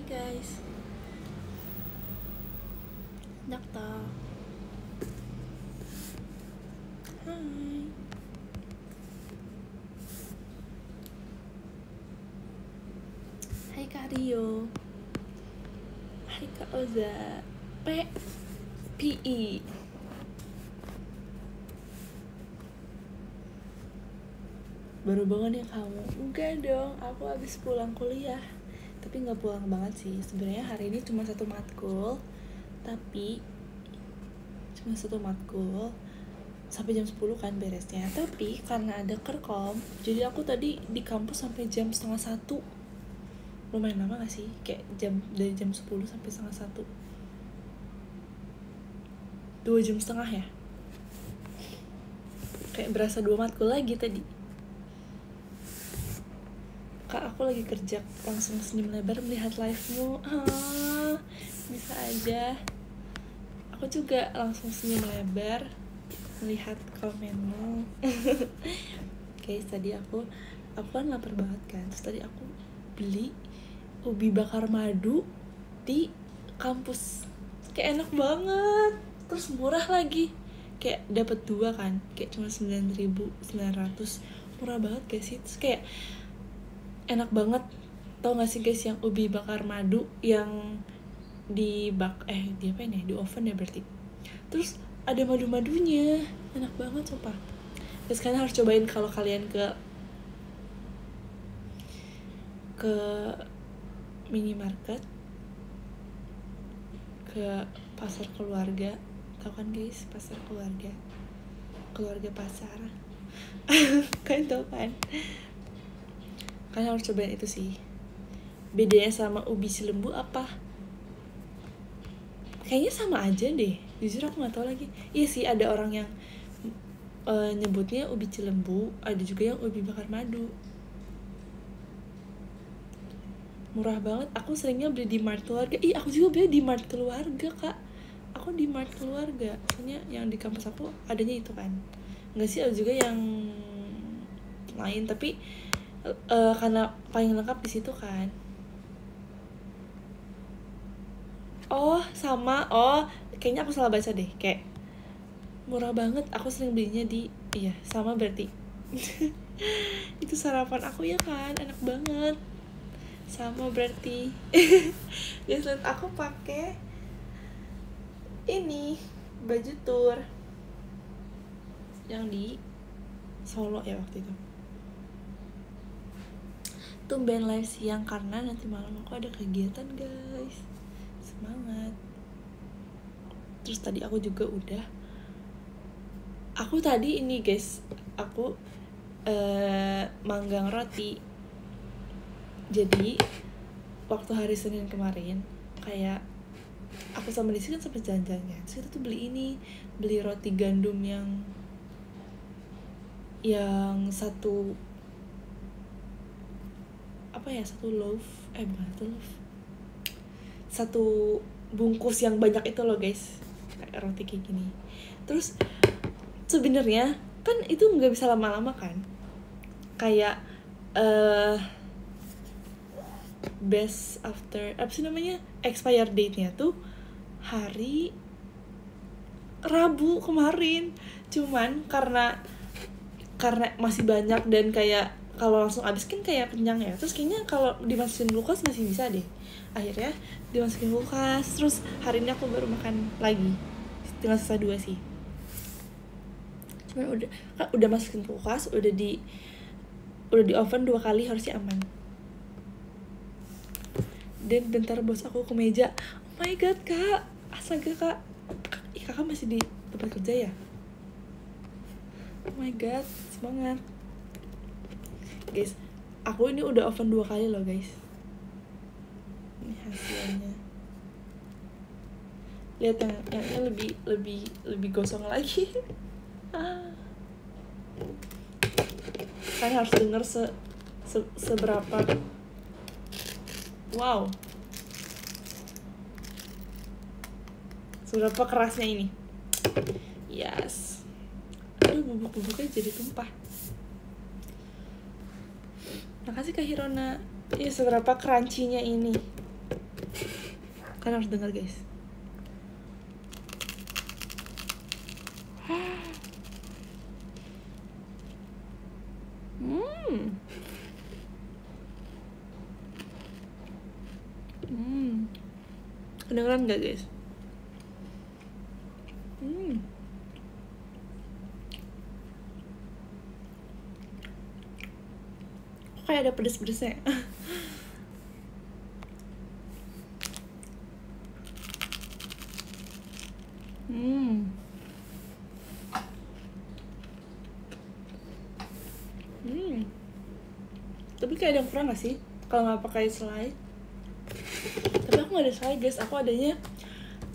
guys, dokter. Hai. Hai Kak Rio. Hai Kak Oza. PI. Baru bangun ya kamu? Enggak dong, aku habis pulang kuliah. Tapi nggak pulang banget sih. Sebenarnya hari ini cuma satu matkul, tapi cuma satu matkul sampai jam 10 kan beresnya. Tapi karena ada kerkom, jadi aku tadi di kampus sampai jam 12:30. Lumayan lama gak sih? Kayak dari jam 10 sampai 12:30. 2,5 jam ya? Kayak berasa 2 matkul lagi tadi. Kak, aku lagi kerja, langsung senyum lebar melihat live-mu. Bisa aja. Aku juga langsung senyum lebar melihat komenmu. Guys, tadi aku kan lapar banget kan. Terus tadi aku beli ubi bakar madu di kampus. Kayak enak banget. Terus murah lagi. Kayak dapat 2 kan. Kayak cuma 9.900. Murah banget guys sih. Terus kayak enak banget. Tau gak sih guys yang ubi bakar madu yang di oven ya berarti. Terus ada madu-madunya, enak banget sumpah. Terus kalian harus cobain kalau kalian ke minimarket, ke pasar keluarga. Tau kan guys, pasar keluarga pasar. Kalian tau kan? Kalian harus cobain itu sih. Bedanya sama ubi cilembu apa? Kayaknya sama aja deh. Jujur aku gak tahu lagi. Iya sih, ada orang yang nyebutnya ubi cilembu, ada juga yang ubi bakar madu. Murah banget. Aku seringnya beli di Mart Keluarga. Aku juga beli di Mart Keluarga, Kak. Aku di Mart Keluarga. Soalnya yang di kampus aku adanya itu kan. Enggak sih, ada juga yang lain, tapi karena paling lengkap di situ kan. Kayaknya aku salah baca deh. Kayak murah banget. Aku sering belinya di sama berarti. Itu sarapan aku ya kan, enak banget. Sama berarti. Guys, lihat aku pakai ini baju tour yang di Solo ya waktu itu. Tumben live siang karena nanti malam aku ada kegiatan guys. Semangat. Terus tadi aku juga aku tadi ini guys, aku manggang roti. Jadi waktu hari Senin kemarin kayak aku sama Lisi kan sampai jalan-jalan. Terus kita tuh beli roti gandum yang satu satu bungkus yang banyak itu loh guys, kayak roti kayak gini. Terus sebenarnya kan itu nggak bisa lama-lama kan, kayak best after expire date-nya tuh hari Rabu kemarin. Cuman karena masih banyak dan kayak kalau langsung habis kan kayak kenyang ya. Terus kayaknya kalau dimasukin kulkas masih bisa deh. Akhirnya dimasukin kulkas. Terus hari ini aku baru makan lagi. Tinggal sisa 2 sih. Cuman udah masukin kulkas, udah di oven 2 kali, harusnya aman. Dan bentar bos aku ke meja. Oh my god kak, astaga kak. Kakak masih di tempat kerja ya? Oh my god, semangat. Guys, aku ini udah oven 2 kali loh guys. Ini hasilnya. Lihat yang lebih gosong lagi. Kalian harus denger seberapa wow, seberapa kerasnya ini. Yes. Aduh, bubuk-bubuknya jadi tumpah. Makasih Kak Hirona. Seberapa crunchy-nya ini. Kalian harus dengar guys. Kedengeran nggak guys? Kok kayak ada pedes-pedesnya. Tapi kayak ada yang kurang gak sih kalau nggak pakai selai? Tapi aku nggak ada selai guys, aku adanya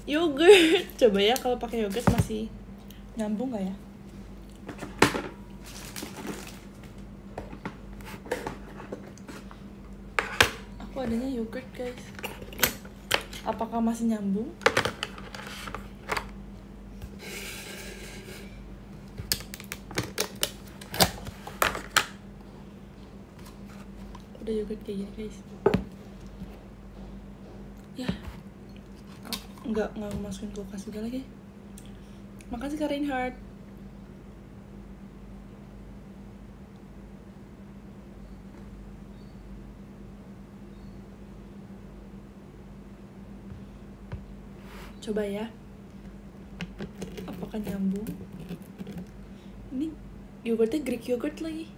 yogurt. Coba ya kalau pakai yogurt masih nyambung nggak ya? Aku adanya yogurt guys, apakah masih nyambung? Udah yogurt kayak gini guys. Ya, nggak masukin kulkas juga lagi. Makasih Kak Reinhardt. Coba ya, apakah nyambung? Ini yogurtnya Greek yogurt lagi,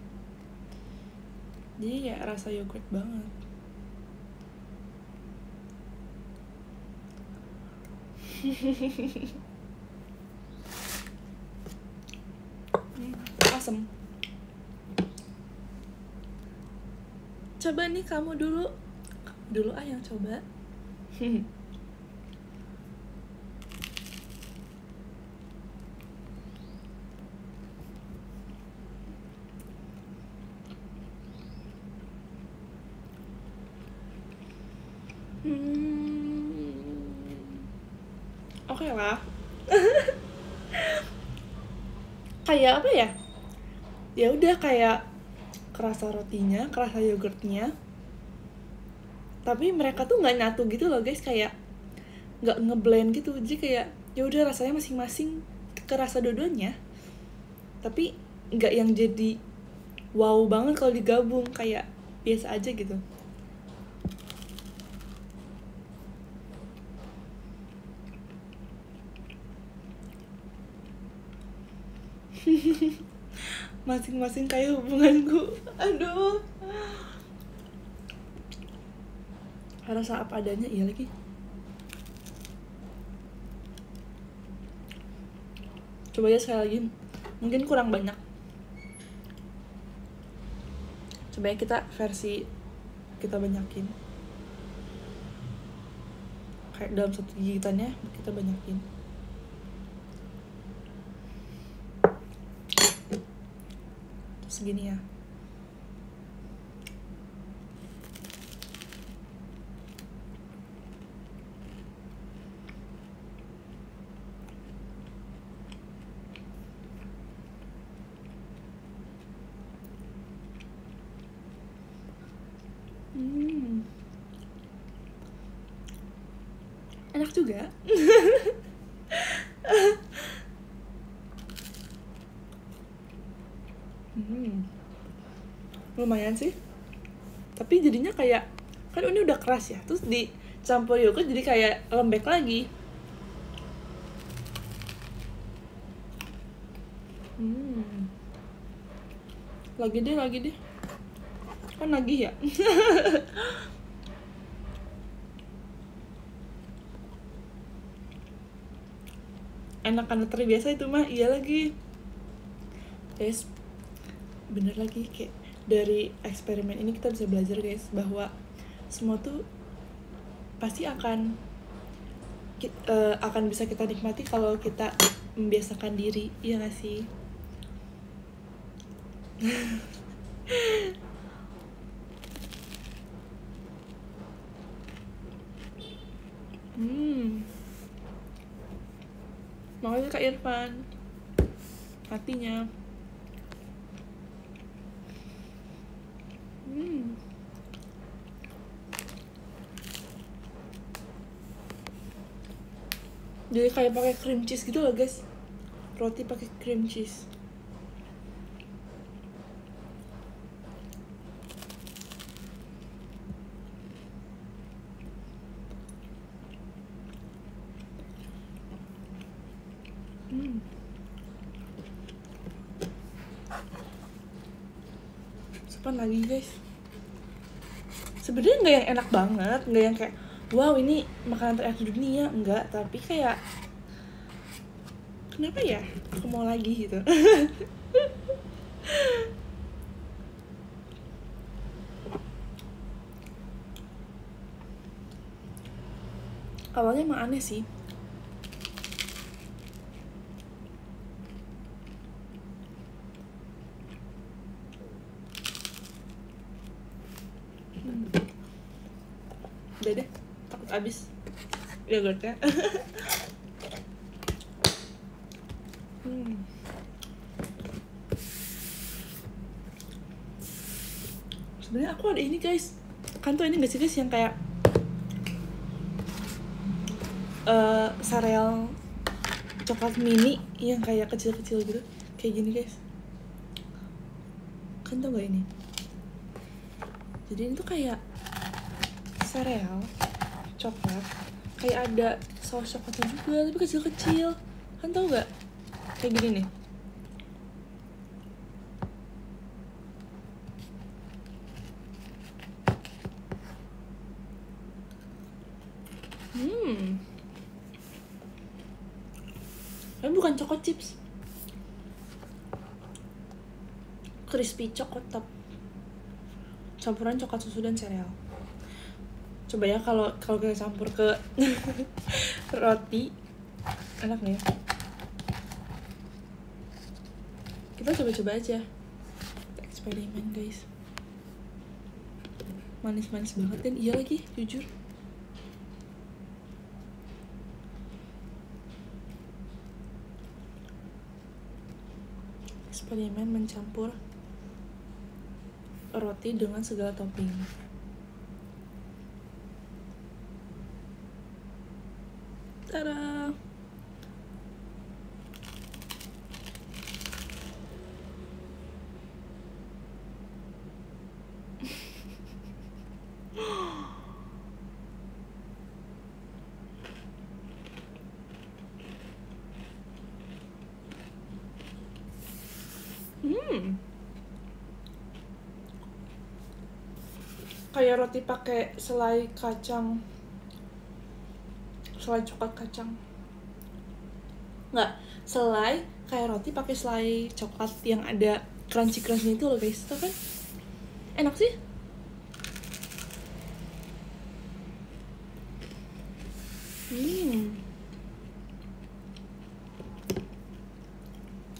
jadi ya rasa yogurt banget. Asem. Coba nih kamu dulu yang coba. Oke lah. Kayak apa ya? Ya udah kayak kerasa rotinya, kerasa yogurtnya. Tapi mereka tuh nggak nyatu gitu loh guys, kayak nggak ngeblend gitu. Jadi kayak ya udah rasanya masing-masing kerasa dua-duanya. Tapi nggak yang jadi wow banget kalau digabung, kayak biasa aja gitu. Masing-masing kayak hubunganku. Aduh, rasa apa adanya. Iya lagi. Coba ya sekali lagi, mungkin kurang banyak. Coba ya kita versi kita banyakin, kayak dalam satu gigitannya kita banyakin. Segini ya. Enak juga. Lumayan sih, tapi jadinya kayak, kan ini udah keras ya, terus dicampur yogurt jadi kayak lembek lagi. Lagi deh kan nagih ya. Enak karena terbiasa itu mah. Iya lagi guys, bener lagi, kayak dari eksperimen ini kita bisa belajar guys, bahwa semua tuh pasti akan bisa kita nikmati kalau kita membiasakan diri. Iya gak sih? Makasih Kak Irfan, hatinya. Jadi kayak pakai cream cheese gitu loh guys, roti pakai cream cheese. Sepan lagi guys. Sebenarnya nggak yang enak banget, nggak yang kayak wow ini makanan terenak di dunia, enggak, tapi kayak kenapa ya aku mau lagi gitu. Awalnya emang aneh sih. Udah deh, takut abis yogurtnya. Sebenarnya aku ada ini guys, kan tuh ini gak sih guys yang kayak sereal coklat mini yang kayak kecil-kecil gitu, kayak gini guys. Kan tau gak ini? Jadi ini tuh kayak sereal coklat, kayak ada saus coklatnya juga tapi kecil-kecil. Kan tau gak? Kayak gini nih. Tapi bukan choco chips, crispy choco top, campuran coklat susu dan sereal. Coba ya kalau kita campur ke roti, enak nih. Kita coba-coba aja, kita eksperimen guys. Manis-manis banget kan, iya lagi jujur. Eksperimen mencampur roti dengan segala topping. Tada! Kayak roti pakai selai kacang, selai coklat kacang. Nggak, selai kayak roti pakai selai coklat yang ada crunchy-crunchy itu loh guys, tau kan? Enak sih.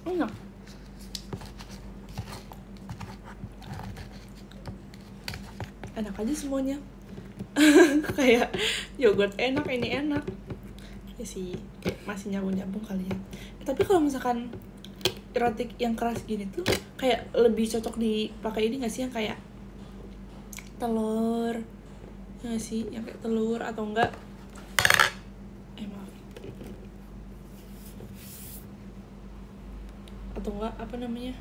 Enak. Enak aja semuanya. Kayak yogurt enak, ini enak ya sih, kayak masih nyambung kali ya. Tapi kalau misalkan roti yang keras gini tuh kayak lebih cocok dipakai ini nggak sih, yang kayak telur ya nggak sih, yang kayak telur atau enggak maaf, atau enggak apa namanya,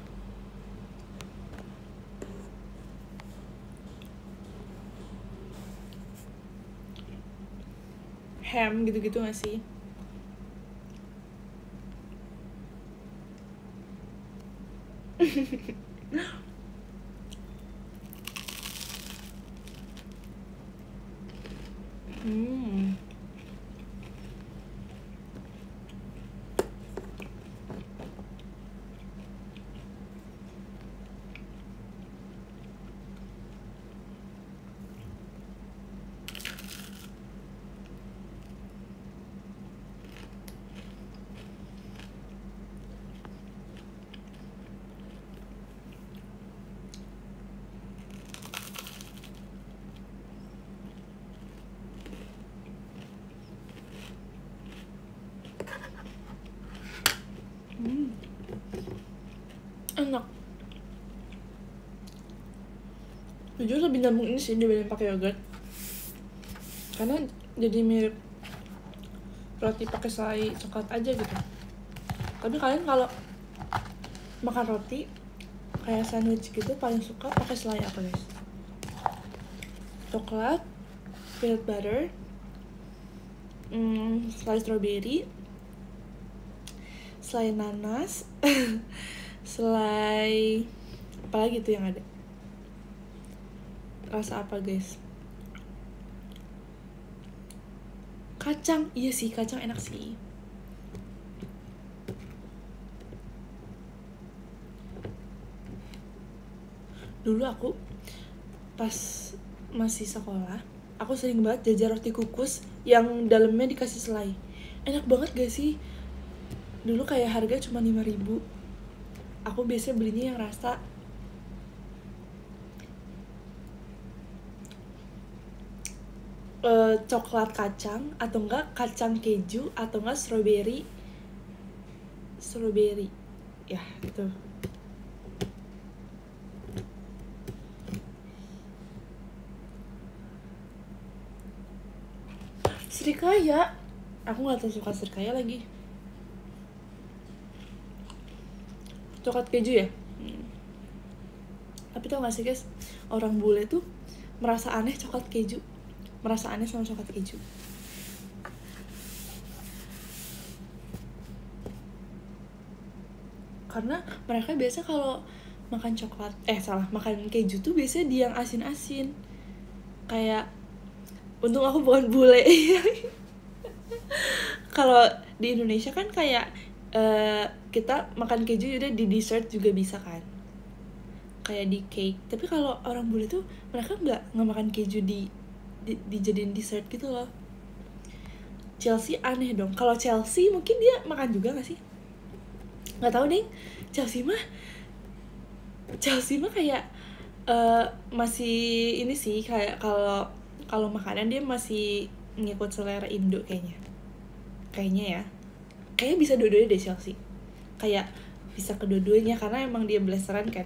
ham gitu-gitu nggak sih? Enak. Jujur lebih nyambung ini sih dibanding pakai yogurt, karena jadi mirip roti pakai selai coklat aja gitu. Tapi kalian kalau makan roti kayak sandwich gitu paling suka pakai selai apa guys? Coklat, peanut butter, selai strawberry, selai nanas, selai apa lagi tuh yang ada? Rasa apa guys? Kacang, iya sih kacang enak sih. Dulu aku pas masih sekolah, aku sering banget jajan roti kukus yang dalamnya dikasih selai. Enak banget gak sih? Dulu kayak harga cuma 5.000. Aku biasanya belinya yang rasa coklat kacang, atau enggak kacang keju, atau enggak strawberry ya itu. Srikaya, aku nggak terlalu suka srikaya lagi. Coklat keju ya. Tapi tau gak sih guys, orang bule tuh merasa aneh coklat keju, merasa aneh sama coklat keju. Karena mereka biasa kalau makan coklat, makan keju tuh biasanya dia yang asin-asin. Kayak, untung aku bukan bule. Kalau di Indonesia kan kayak kita makan keju udah di dessert juga bisa kan, kayak di cake. Tapi kalau orang bule tuh mereka nggak makan keju dijadiin dessert gitu loh. Chelsea aneh dong. Kalau Chelsea mungkin dia makan juga nggak sih? Nggak tahu deh. Chelsea mah kayak masih ini sih, kayak kalau makanan dia masih ngikut selera Indo kayaknya ya. Kayaknya bisa dua-duanya deh Chelsea. Kayak bisa kedua-duanya karena emang dia blasteran kan.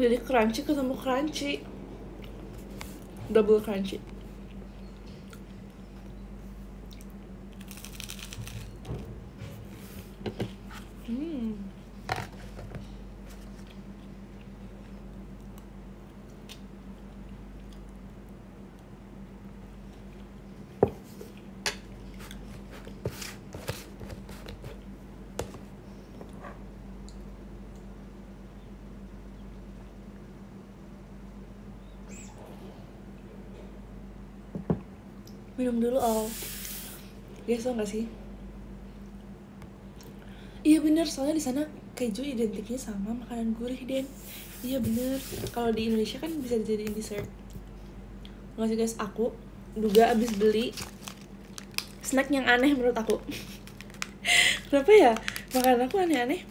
Jadi crunchy ketemu crunchy, double crunchy. Minum dulu guys, tau gak sih? Iya bener, soalnya di sana keju identiknya sama makanan gurih Den. Iya bener, kalau di Indonesia kan bisa dijadiin dessert. Nggak sih guys, aku juga abis beli snack yang aneh menurut aku. Kenapa ya makanan aku aneh-aneh?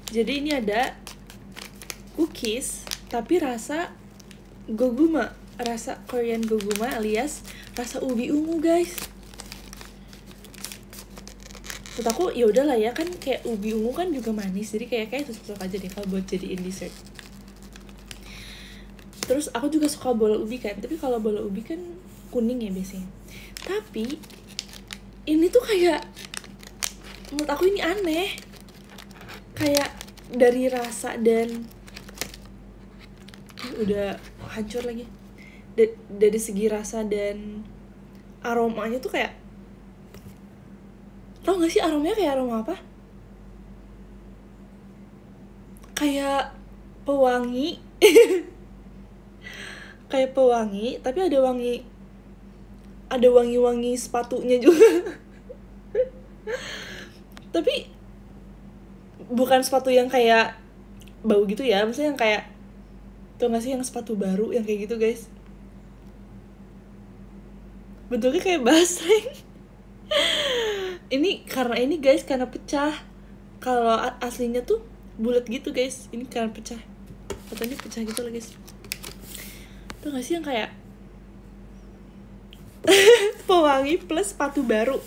Jadi ini ada cookies tapi rasa goguma, rasa Korean goguma alias rasa ubi ungu guys. Menurut aku ya udahlah ya, kan kayak ubi ungu kan juga manis, jadi kayak cocok aja deh kalau buat jadiin dessert. Terus aku juga suka bola ubi kan, tapi kalau bola ubi kan kuning ya biasanya. Tapi ini tuh kayak, menurut aku ini aneh, kayak dari rasa dan udah hancur lagi. Dari segi rasa dan aromanya tuh kayak, tau gak sih aromanya kayak aroma apa? Kayak pewangi. Kayak pewangi, tapi ada wangi sepatunya juga. Tapi bukan sepatu yang kayak bau gitu ya, maksudnya yang kayak, tau gak sih yang sepatu baru yang kayak gitu guys? Bentuknya kayak basreng. Ini guys karena pecah. Kalau aslinya tuh bulat gitu guys, ini karena pecah. Fotonya pecah gitu loh guys. Tuh gak sih yang kayak pewangi plus sepatu baru.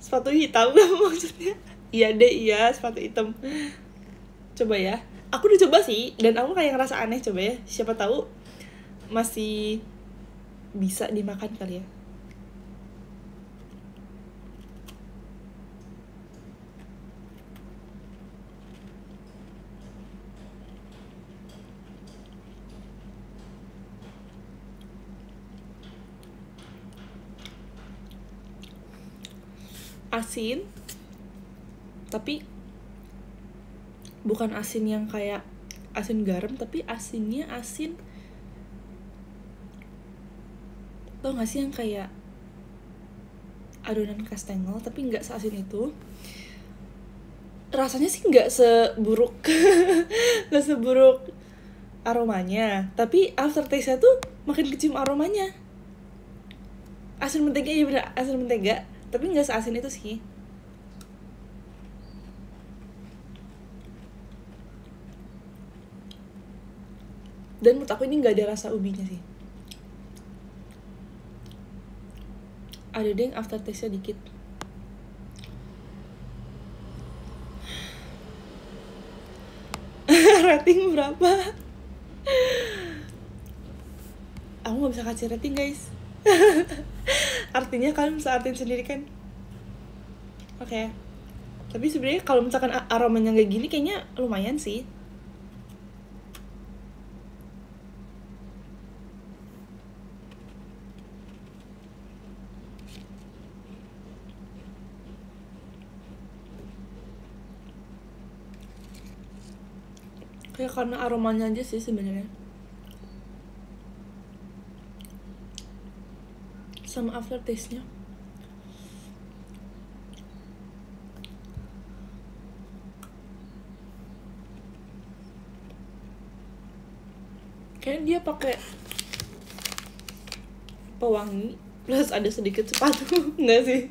Sepatu hitam gak maksudnya? Iya deh, iya sepatu hitam. Coba ya, aku udah coba sih dan aku kayak ngerasa aneh. Coba ya, siapa tahu masih bisa dimakan kali ya. Asin, tapi bukan asin yang kayak asin garam, tapi asinnya asin, tau gak sih yang kayak adonan kastengel tapi nggak seasin itu. Rasanya sih nggak seburuk nggak seburuk aromanya, tapi aftertaste-nya tuh makin kecium aromanya. Asin mentega, ya bener, asin mentega, tapi nggak seasin itu sih. Dan menurut aku ini nggak ada rasa ubinya sih. Ada deh aftertaste-nya dikit. Rating berapa? Aku nggak bisa kasih rating guys. Artinya kalian bisa artiin sendiri kan. Oke. Tapi sebenarnya kalau misalkan aromanya kayak gini kayaknya lumayan sih. Kayak karena aromanya aja sih sebenarnya. Sama aftertaste-nya. Kayak dia pakai pewangi plus ada sedikit sepatu. Enggak sih?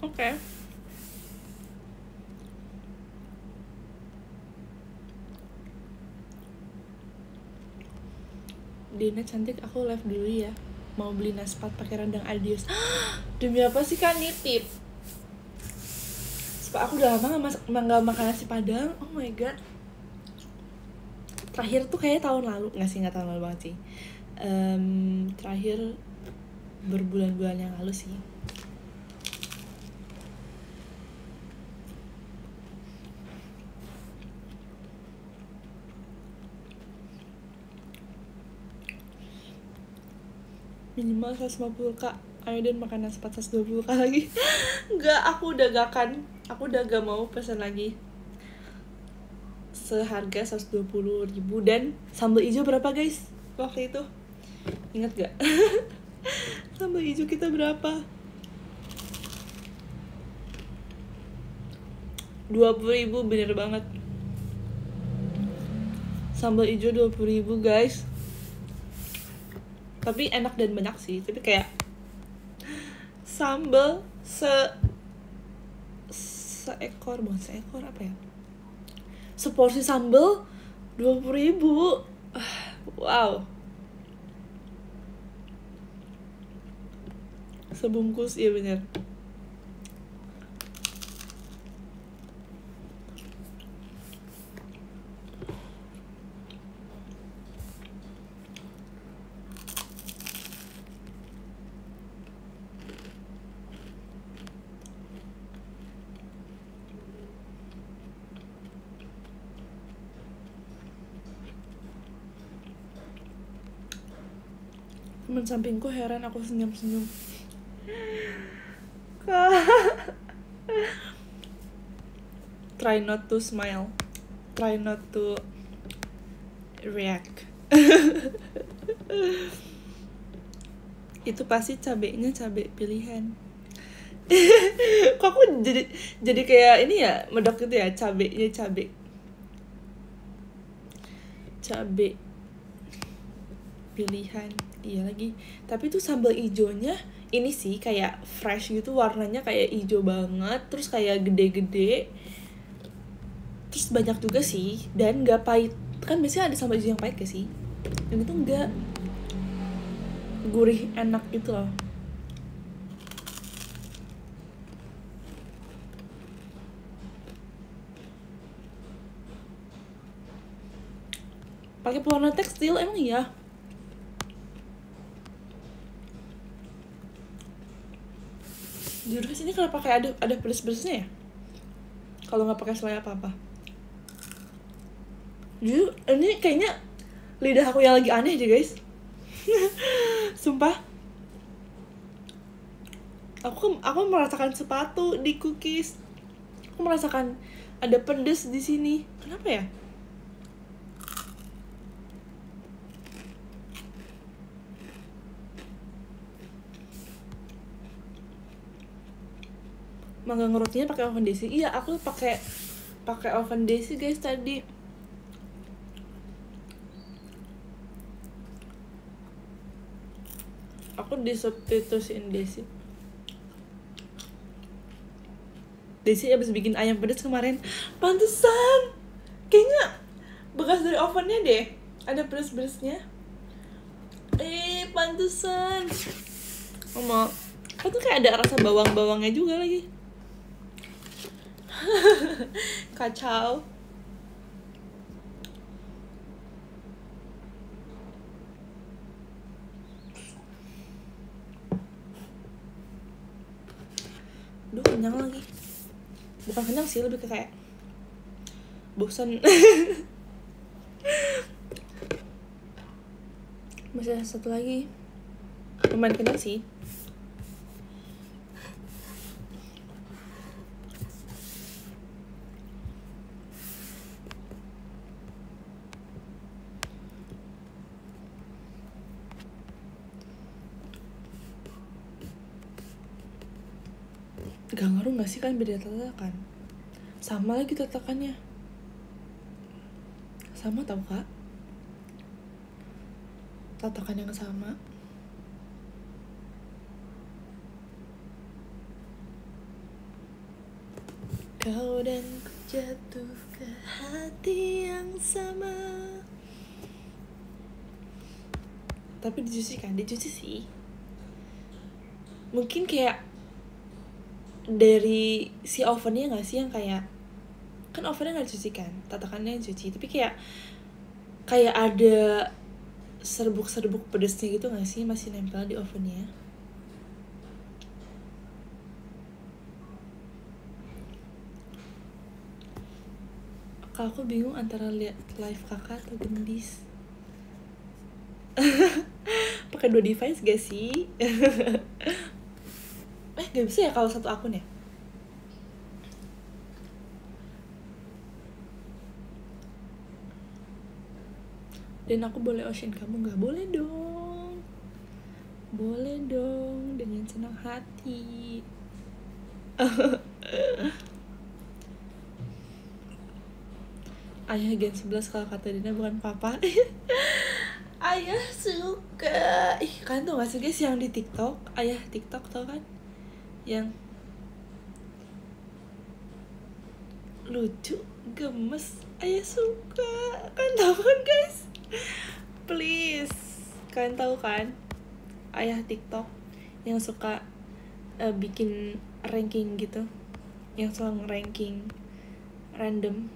Oke. Dina cantik, aku live dulu ya. Mau beli naspat pakai rendang Adios. Demi apa sih kan nitip? Sebab aku udah lama nggak makan nasi padang. Oh my god. Terakhir tuh kayak tahun lalu, nggak tahun lalu banget sih. Terakhir berbulan-bulan yang lalu sih. Minimal 150k. Ayo dan makan nasi 120k lagi. Enggak, aku udah gak mau pesan lagi. Seharga 120.000. Dan sambal hijau berapa guys waktu itu? Ingat gak? Sambal hijau kita berapa? 20.000, bener banget. Sambal hijau 20.000 guys. Tapi enak dan banyak sih. Tapi kayak sambal seekor, bukan seekor, apa ya? Seporsi sambal 20.000. Wow. Sebungkus, iya bener. Temen sampingku heran aku senyum-senyum. Try not to smile. Try not to react. Itu pasti cabenya cabe pilihan. Kok aku jadi kayak ini ya, medok gitu ya, cabenya cabe pilihan. Iya lagi. Tapi tuh sambal ijonya ini sih kayak fresh gitu, warnanya kayak hijau banget, terus kayak gede-gede, terus banyak juga sih, dan nggak pahit. Kan biasanya ada sambal hijau yang pahit gak sih? Dan itu enggak, gurih enak gitu loh. Pakai pewarna tekstil emang iya? Jujur sini kenapa kayak ada pedes-pedesnya ya? Kalau nggak pakai selai apa-apa. Jujur ini kayaknya lidah aku yang lagi aneh deh guys. Sumpah. Aku merasakan sepatu di cookies. Aku merasakan ada pedes di sini. Kenapa ya? Mangga ngerutinya pakai oven daisy. Iya, aku pakai oven daisy guys tadi. Aku disubstitusiin daisy. Daisy abis bikin ayam pedas kemarin. Pantesan kayaknya bekas dari ovennya deh, ada pedas-pedasnya. Pantesan. Mau aku tuh kayak ada rasa bawang-bawangnya juga lagi. Kacau. Duh, kenyang lagi. Bukan kenyang sih, lebih ke kayak bosan. Masih ada satu lagi. Lumayan kenyang sih. Gak ngaruh gak sih kan beda tatakan? Sama lagi tatakannya. Sama tau kak? Tatakan yang sama. Kau dan ku jatuh ke hati yang sama. Tapi dicuci kan? Dicuci sih. Mungkin kayak dari si ovennya gak sih yang kayak, kan ovennya gak dicuci kan, tatakannya yang cuci, tapi kayak ada serbuk-serbuk pedesnya gitu gak sih, masih nempel di ovennya. Kalau aku bingung antara lihat live kakak atau gendis. Pakai 2 device gak sih? Gak bisa ya kalau satu akun ya? Dan aku boleh ocean kamu gak? Boleh dong. Boleh dong, dengan senang hati. Ayah Gen 11 kalau kata Dina bukan papa. Ayah suka. Kalian tau gak sih guys yang di TikTok? Ayah TikTok tau kan? Yang lucu, gemes, ayah suka. Kalian tau kan guys? Please, kalian tahu kan? Ayah TikTok yang suka bikin ranking gitu, yang selalu ranking random.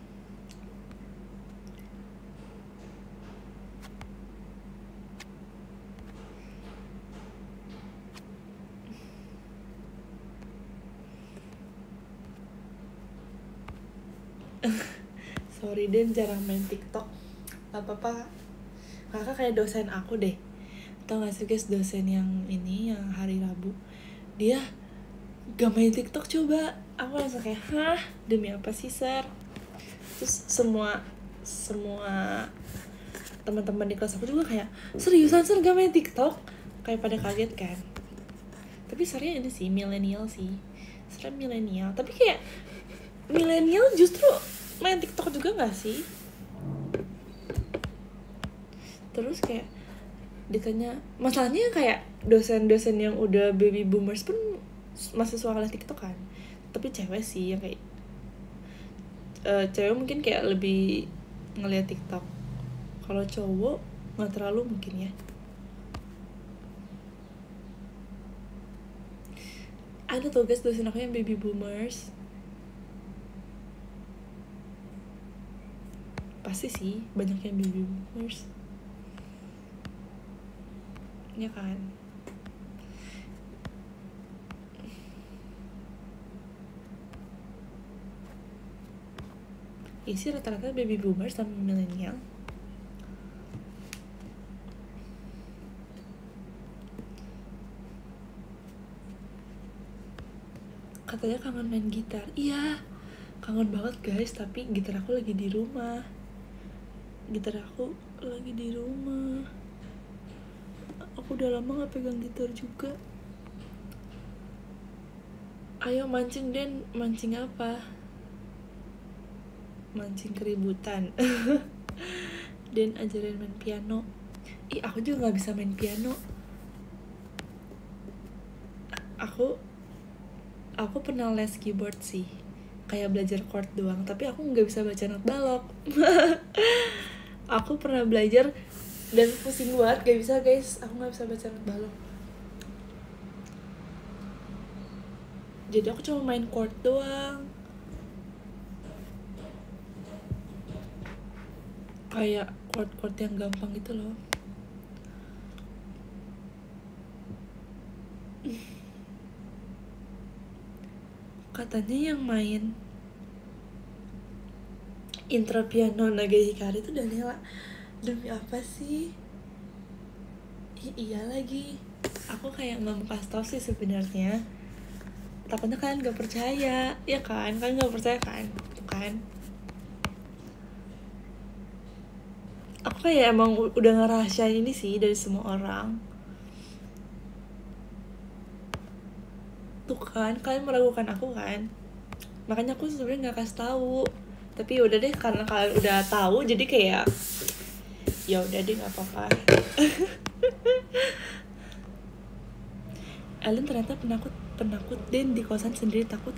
Sorry Den, jarang main TikTok. Gak apa-apa. Kakak kayak dosen aku deh. Tau gak sih guys, dosen yang ini, yang hari Rabu, dia gak main TikTok coba. Aku langsung kayak, hah? Demi apa sih, Sir? Terus semua teman-teman di kelas aku juga kayak, seriusan Sir gak main TikTok? Kayak pada kaget kan. Tapi Sirnya ini sih, milenial sih. Sir milenial. Tapi kayak, milenial justru main TikTok juga gak sih? Terus kayak Ditanya, masalahnya kayak dosen-dosen yang udah baby boomers pun masih suka ngeliat TikTok kan. Tapi cewek sih yang kayak cewek mungkin kayak lebih ngeliat TikTok. Kalau cowok nggak terlalu mungkin ya. Ada tuh guys dosen aku yang baby boomers. Pasti sih banyak yang baby boomers. Ya kan. Isi rata-rata baby boomers sama milenial. Katanya kangen main gitar. Iya, kangen banget guys. Tapi gitar aku lagi di rumah. Aku udah lama gak pegang gitar juga. Ayo mancing Den. Mancing apa? Mancing keributan. Den ajarin main piano. Ih, aku juga gak bisa main piano. Aku pernah les keyboard sih, kayak belajar chord doang, tapi aku nggak bisa baca not balok. Aku pernah belajar dan pusing banget, gak bisa guys, aku nggak bisa baca not balok. Jadi aku cuma main chord doang, kayak chord-chord yang gampang gitu loh. Katanya yang main intro piano Naga Hikari itu Daniela. Demi apa sih? Iya lagi. Aku kayak nggak mau kasih tau sih sebenarnya. Takutnya kalian gak percaya, ya kan? Kalian gak percaya kan? Tuh kan? Aku kayak emang udah ngerahasiain ini sih dari semua orang. Tuh kan, kalian meragukan aku kan? Makanya aku sebenarnya nggak kasih tahu. Tapi udah deh, karena kalian udah tahu, jadi kayak ya udah deh, nggak apa-apa. Ellen ternyata penakut dan di kosan sendiri takut.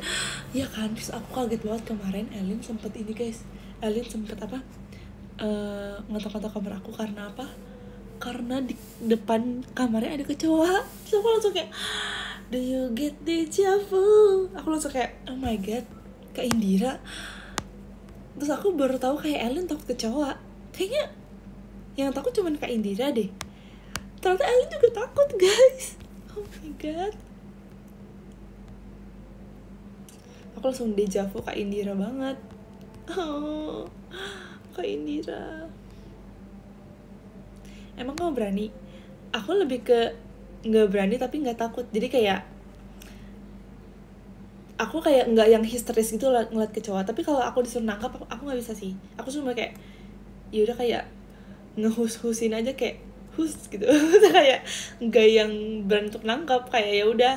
Ya kan, terus aku kaget banget kemarin Ellen sempet ini guys. Ellen sempet apa? Ngetok-ngetok kamar aku karena apa? Karena di depan kamarnya ada kecoa. Terus aku langsung kayak, do you get deja vu? Aku langsung kayak, oh my god, Kak Indira. Terus aku baru tahu kayak Ellen takut kecoa. Kayaknya yang takut cuma Kak Indira deh. Ternyata Ellen juga takut guys. Oh my god. Aku langsung deja vu Kak Indira banget. Oh, Kak Indira. Emang kamu berani? Aku lebih ke nggak berani tapi nggak takut. Jadi kayak aku kayak nggak yang histeris gitu ngeliat kecoa. Tapi kalau aku disuruh nangkap, aku nggak bisa sih. Aku cuma kayak ya udah kayak ngehus-husin aja kayak hus gitu. Kayak nggak yang berani untuk nangkap. Kayak ya udah,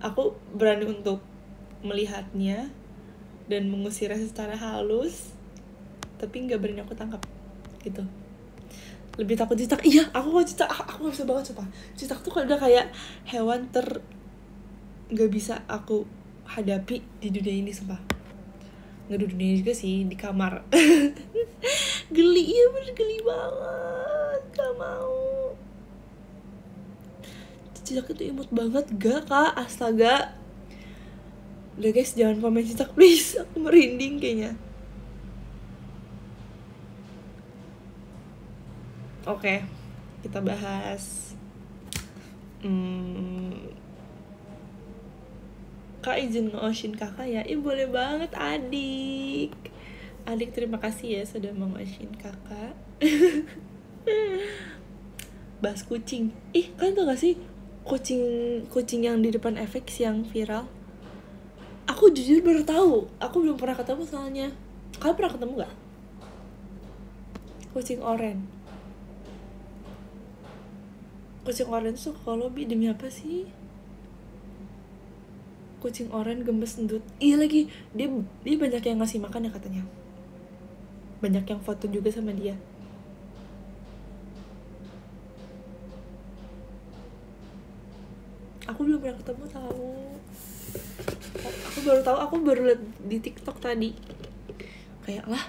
aku berani untuk melihatnya dan mengusirnya secara halus, tapi nggak berani aku tangkap gitu. Lebih takut cicak. Iya, aku gak bisa banget sumpah. Cicak tuh udah kayak hewan gak bisa aku hadapi di dunia ini sumpah. Nggak di dunia juga sih, di kamar. Geli, iya bener geli banget. Gak mau. Cicak itu imut banget gak kak? Astaga. Udah guys, jangan komen cicak please. Aku merinding kayaknya. Oke, kita bahas Kak izin nge-oshin kakak ya? Boleh banget adik. Adik terima kasih ya sudah meng-oshin kakak. Bahas kucing. Kalian tau gak sih kucing yang di depan FX yang viral? Aku jujur baru tahu. Aku belum pernah ketemu soalnya. Kalian pernah ketemu gak? Kucing oranye. Kucing oranye tuh suka lobby demi apa sih? Kucing oranye gemes endut. Iya lagi, dia banyak yang ngasih makan ya katanya. Banyak yang foto juga sama dia. pernah ketemu tahu. Aku baru liat di TikTok tadi. Kayak lah,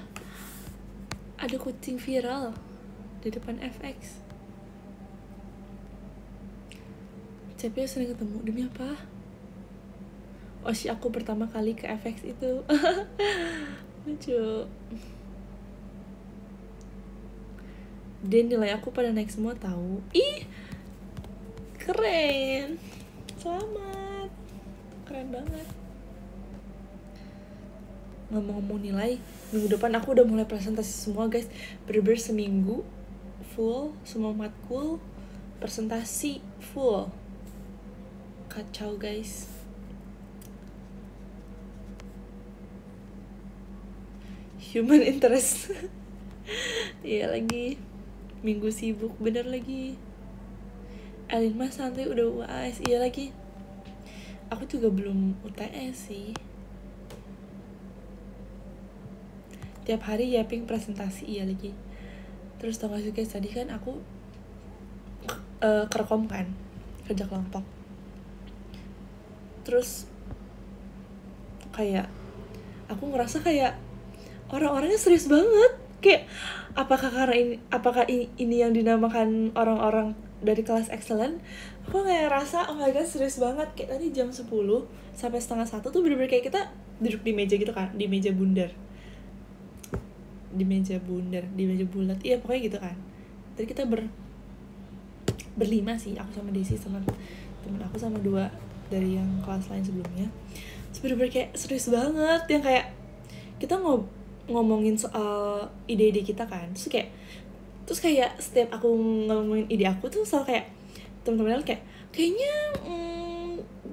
ada kucing viral di depan FX. Tapi sering ketemu, demi apa? Oh sih, aku pertama kali ke FX itu. Lucu. Dan nilai aku pada naik semua tahu. Ih, keren. Selamat. Keren banget. Ngomong-ngomong nilai, minggu depan aku udah mulai presentasi semua guys. Bener-bener seminggu full, semua matkul presentasi full. Kacau guys. Human interest. Iya lagi, minggu sibuk bener lagi. Alin mas santai udah UAS. Iya lagi, aku juga belum UTS sih. Tiap hari yaping presentasi. Iya lagi. Terus tau gak sih guys, tadi kan aku kerekom kan, kerja kelompok. Terus kayak aku ngerasa kayak orang-orangnya serius banget. Kayak apakah ini yang dinamakan orang-orang dari kelas excellent? Aku kayak ngerasa oh my god serius banget. Kayak tadi jam 10 sampai setengah 1 tuh bener-bener kayak kita duduk di meja gitu kan, di meja bundar, di meja bulat. Iya pokoknya gitu kan. Tadi kita berlima sih, aku sama Desi sama temen aku sama 2 dari yang kelas lain sebelumnya. Terus bener-bener kayak serius banget, yang kayak kita ngomongin soal ide-ide kita kan. Terus kayak setiap aku ngomongin ide aku tuh selalu kayak teman-teman kayaknya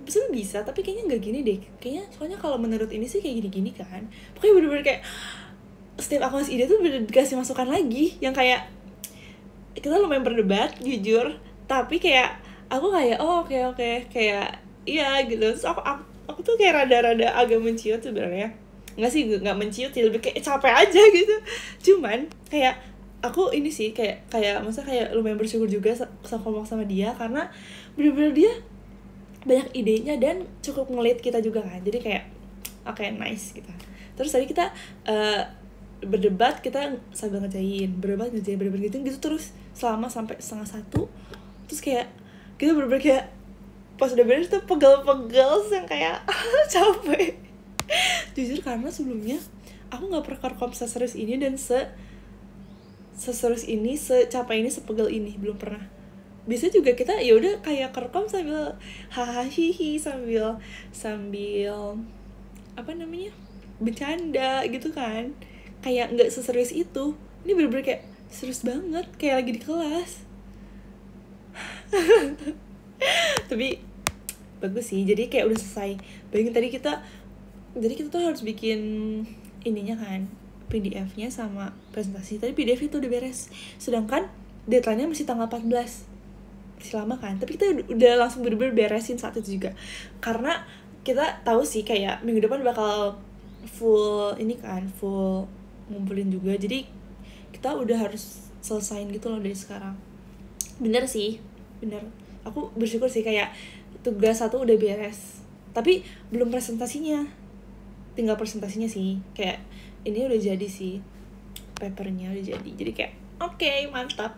sebenernya bisa, tapi kayaknya nggak gini deh. Kayaknya soalnya kalau menurut ini sih kayak gini-gini kan. Pokoknya bener-bener kayak setiap aku ngasih ide tuh bener dikasih masukan lagi, yang kayak kita lumayan berdebat jujur, tapi kayak aku kayak oke kayak iya gitu. Terus aku tuh kayak rada-rada agak menciut sebenarnya. Nggak sih, nggak menciut sih, lebih kayak capek aja gitu. Cuman kayak aku ini sih kayak maksudnya kayak lumayan bersyukur juga ngomong sama dia, karena bener-bener dia banyak idenya dan cukup ngelit kita juga kan. Jadi kayak oke, nice gitu. Terus tadi kita berdebat, kita sambil ngerjain bener-bener gitu terus selama sampai setengah 1. Terus kayak kita bener-bener kayak pas udah beres tuh pegel-pegel yang kayak capek. Jujur karena sebelumnya aku nggak pernah kerekam seserius ini dan seserius ini, secapek ini, sepegel ini, belum pernah. Biasanya juga kita ya udah kayak kerekam sambil hahaha sambil apa namanya, bercanda gitu kan, kayak nggak seserius itu. Ini bener-bener kayak serius banget, kayak lagi di kelas. Tapi bagus sih, jadi kayak udah selesai. Bayangin tadi kita tuh harus bikin ininya kan, PDF-nya sama presentasi. Tadi PDF itu udah beres, sedangkan deadline-nya masih tanggal 14, masih lama kan. Tapi kita udah langsung bener-bener beresin saat itu juga, karena kita tahu sih kayak minggu depan bakal full ini kan, full ngumpulin juga. Jadi kita udah harus selesain gitu loh dari sekarang. Bener sih, bener. Aku bersyukur sih kayak tugas 1 udah beres, tapi belum presentasinya, tinggal presentasinya sih. Kayak ini udah jadi sih, papernya udah jadi kayak oke, mantap.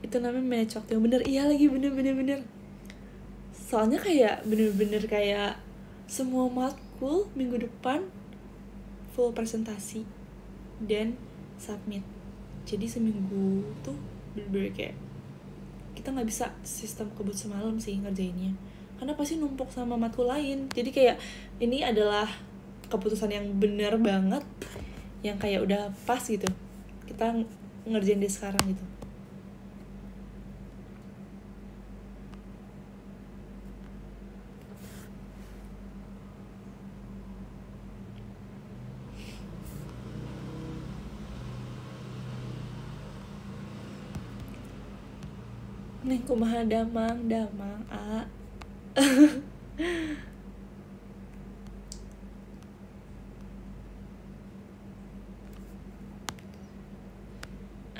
Itu namanya manage waktu yang bener. Iya lagi, bener. Soalnya kayak bener-bener kayak semua matkul minggu depan full presentasi dan submit. Jadi seminggu tuh bener-bener kayak kita nggak bisa sistem kebut semalam sih ngerjainnya, karena pasti numpuk sama matkul lain. Jadi kayak ini adalah keputusan yang bener banget, yang kayak udah pas gitu kita ngerjain di sekarang gitu. Neng kumaha damang a.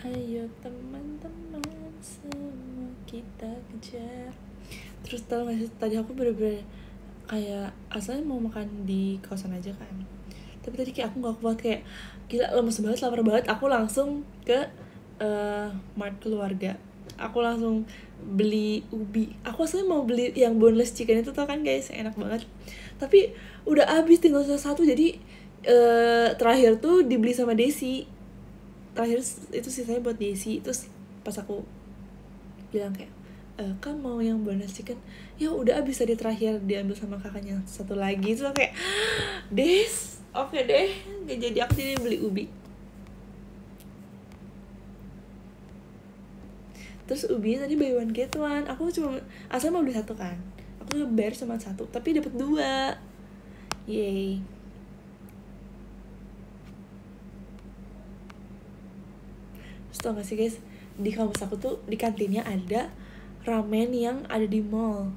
Ayo teman-teman, semua kita kejar. Terus tau gak sih, tadi aku bener-bener kayak asalnya mau makan di kawasan aja kan, tapi tadi kayak aku gak kuat, kayak gila lemes banget, lapar banget. Aku langsung ke Mart Keluarga, aku langsung beli ubi. Aku asalnya mau beli yang boneless chicken itu, tau kan guys, enak banget, tapi udah habis, tinggal satu. Jadi terakhir tuh dibeli sama Desi, terakhir itu sisanya buat Desi. Terus pas aku bilang kayak kan mau yang bonus chicken, ya udah abis tadi, terakhir diambil sama kakaknya satu lagi. Terus kayak Des, oke deh, nggak jadi. Aku jadi beli ubi. Terus ubinya tadi buy one get one. Aku cuma asalnya mau beli satu kan, aku ngebayar cuma satu tapi dapat dua, yay. Terus tau gak sih guys, di kampus aku tuh di kantinnya ada ramen yang ada di mall,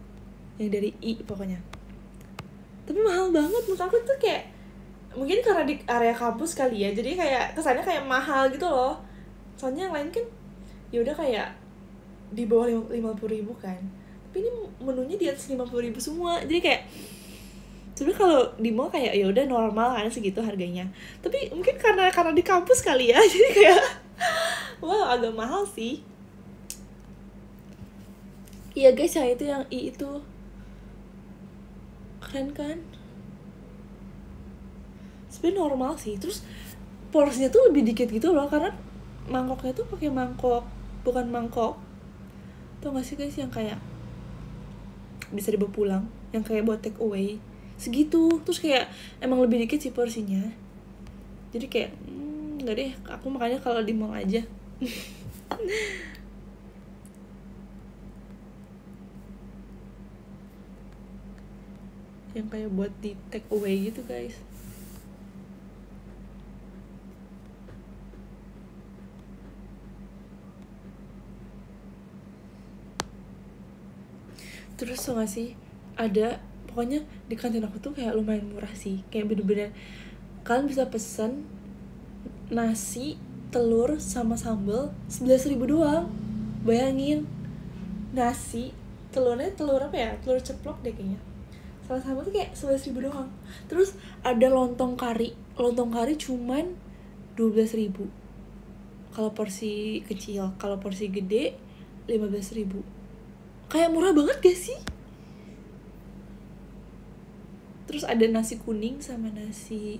yang dari I pokoknya, tapi mahal banget. Menurut aku tuh kayak, mungkin karena di area kampus kali ya, jadi kayak kesannya kayak mahal gitu loh. Soalnya yang lain kan ya udah kayak di bawah 50.000 kan, tapi ini menunya di atas 50.000 semua. Jadi kayak sebenarnya kalau di mall kayak ya udah normal kan segitu harganya, tapi mungkin karena di kampus kali ya, jadi kayak wah agak mahal sih. Iya guys, ya itu yang I itu keren kan, sebenarnya normal sih. Terus porsinya tuh lebih dikit gitu loh, karena mangkoknya tuh pakai mangkok, bukan mangkok, tau gak sih guys, yang kayak bisa dibawa pulang, yang kayak buat take away segitu. Terus kayak emang lebih dikit sih porsinya, jadi kayak nggak deh, aku makanya kalau di mall aja. Yang kayak buat di take away gitu guys. Terus tau gak sih, ada pokoknya di kantin aku tuh kayak lumayan murah sih, kayak bener-bener kalian bisa pesan nasi, telur, sama sambal 11.000 doang. Bayangin, nasi, telurnya telur apa ya, telur ceplok deh kayaknya, salah sambal tuh kayak 11.000 doang. Terus ada lontong kari cuman 12.000 kalau porsi kecil, kalau porsi gede 15.000. Kayak murah banget gak sih? Terus ada nasi kuning sama nasi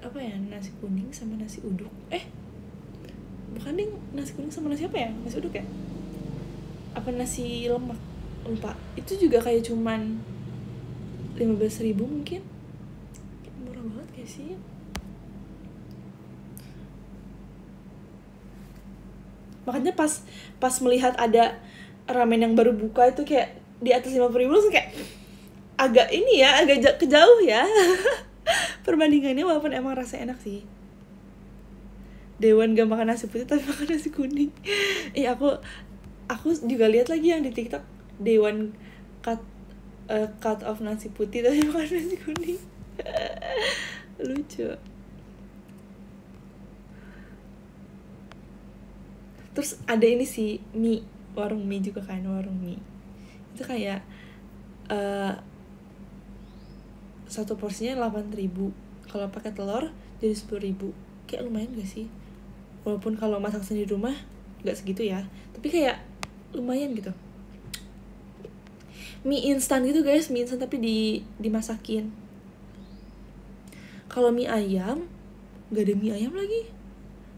apa ya, nasi kuning sama nasi uduk, bukan ding, nasi kuning sama nasi apa ya, nasi uduk ya, apa nasi lemak, lupa. Itu juga kayak cuman 15.000 mungkin. Murah banget gak sih? Makanya pas melihat ada ramen yang baru buka itu kayak di atas 50.000, langsung kayak agak ini ya, agak kejauh ya perbandingannya, walaupun emang rasa enak sih. Dewan gak makan nasi putih tapi makan nasi kuning. Aku juga lihat lagi yang di TikTok, Dewan cut off nasi putih tapi makan nasi kuning. Lucu. Terus ada ini sih, mie, warung mie juga kan, warung mie itu kayak satu porsinya 8.000, kalau pakai telur jadi 10.000. Kayak lumayan gak sih, walaupun kalau masak sendiri di rumah gak segitu ya, tapi kayak lumayan gitu. Mie instan gitu guys, mie instan tapi dimasakin. Kalau mie ayam gak ada mie ayam lagi,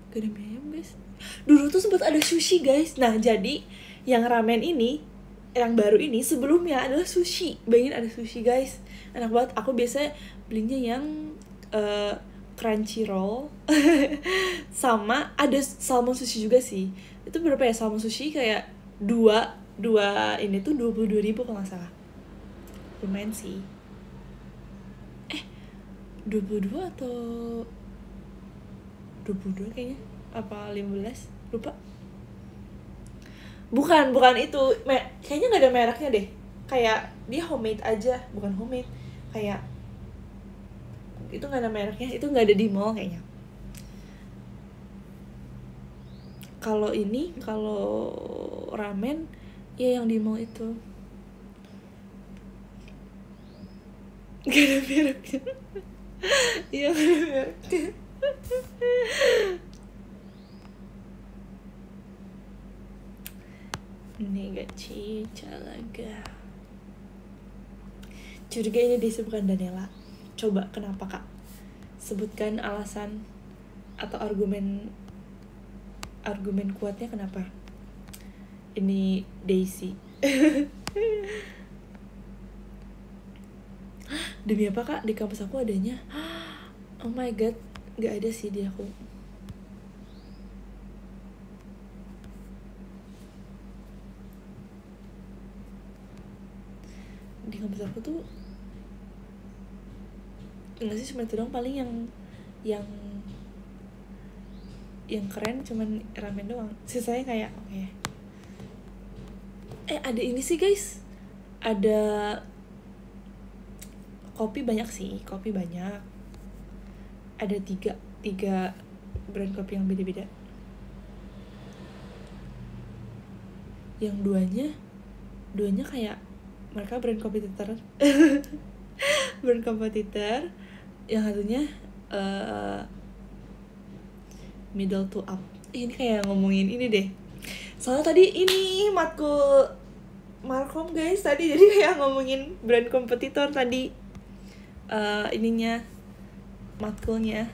gak ada mie ayam guys. Dulu tuh sempat ada sushi guys. Nah jadi yang ramen ini, yang baru ini, sebelumnya adalah sushi. Bayangin ada sushi guys, enak banget. Aku biasanya belinya yang crunchy roll sama ada salmon sushi juga sih. Itu berapa ya salmon sushi, kayak dua ini tuh 22.000 kalau nggak salah. Lumayan sih. 22 atau 22 kayaknya, apa 15, lupa. Bukan itu, kayaknya nggak ada mereknya deh. Kayak dia homemade aja, bukan homemade, kayak itu nggak ada mereknya, itu nggak ada di mall kayaknya. kalau ramen ya yang di mall itu gak ada mereknya. Iya gak ada mereknya. Ini gak cicalaga. Curiga ini Desi bukan Daniela. Coba kenapa kak? Sebutkan alasan atau argumen kuatnya kenapa ini Daisy. Demi apa kak? Di kampus aku adanya. Oh my god, gak ada sih di aku. Di kampus aku tuh enggak sih, cuma itu doang paling yang keren cuman ramen doang. Sisanya kayak oke. Ada ini sih guys. Ada kopi banyak sih, kopi banyak. Ada tiga brand kopi yang beda-beda. Yang duanya kayak mereka brand kompetitor. Brand kompetitor. Yang satunya middle to up. Ini kayak ngomongin ini deh. Soalnya tadi ini matkul Markom guys tadi, jadi kayak ngomongin brand kompetitor tadi. Ininya matkulnya.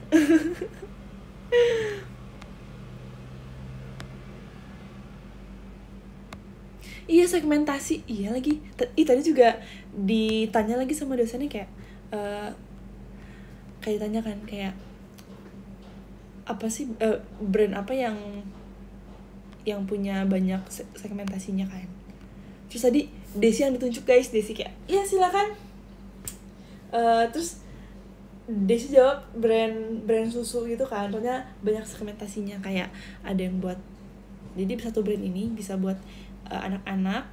Iya segmentasi, iya lagi. Tadi juga ditanya lagi sama dosennya kayak ditanya kan kayak apa sih brand apa yang punya banyak segmentasinya kan. Terus tadi Desi yang ditunjuk guys, Desi kayak iya silakan. Terus Desi jawab brand susu gitu kan, soalnya banyak segmentasinya, kayak ada yang buat, jadi satu brand ini bisa buat anak-anak,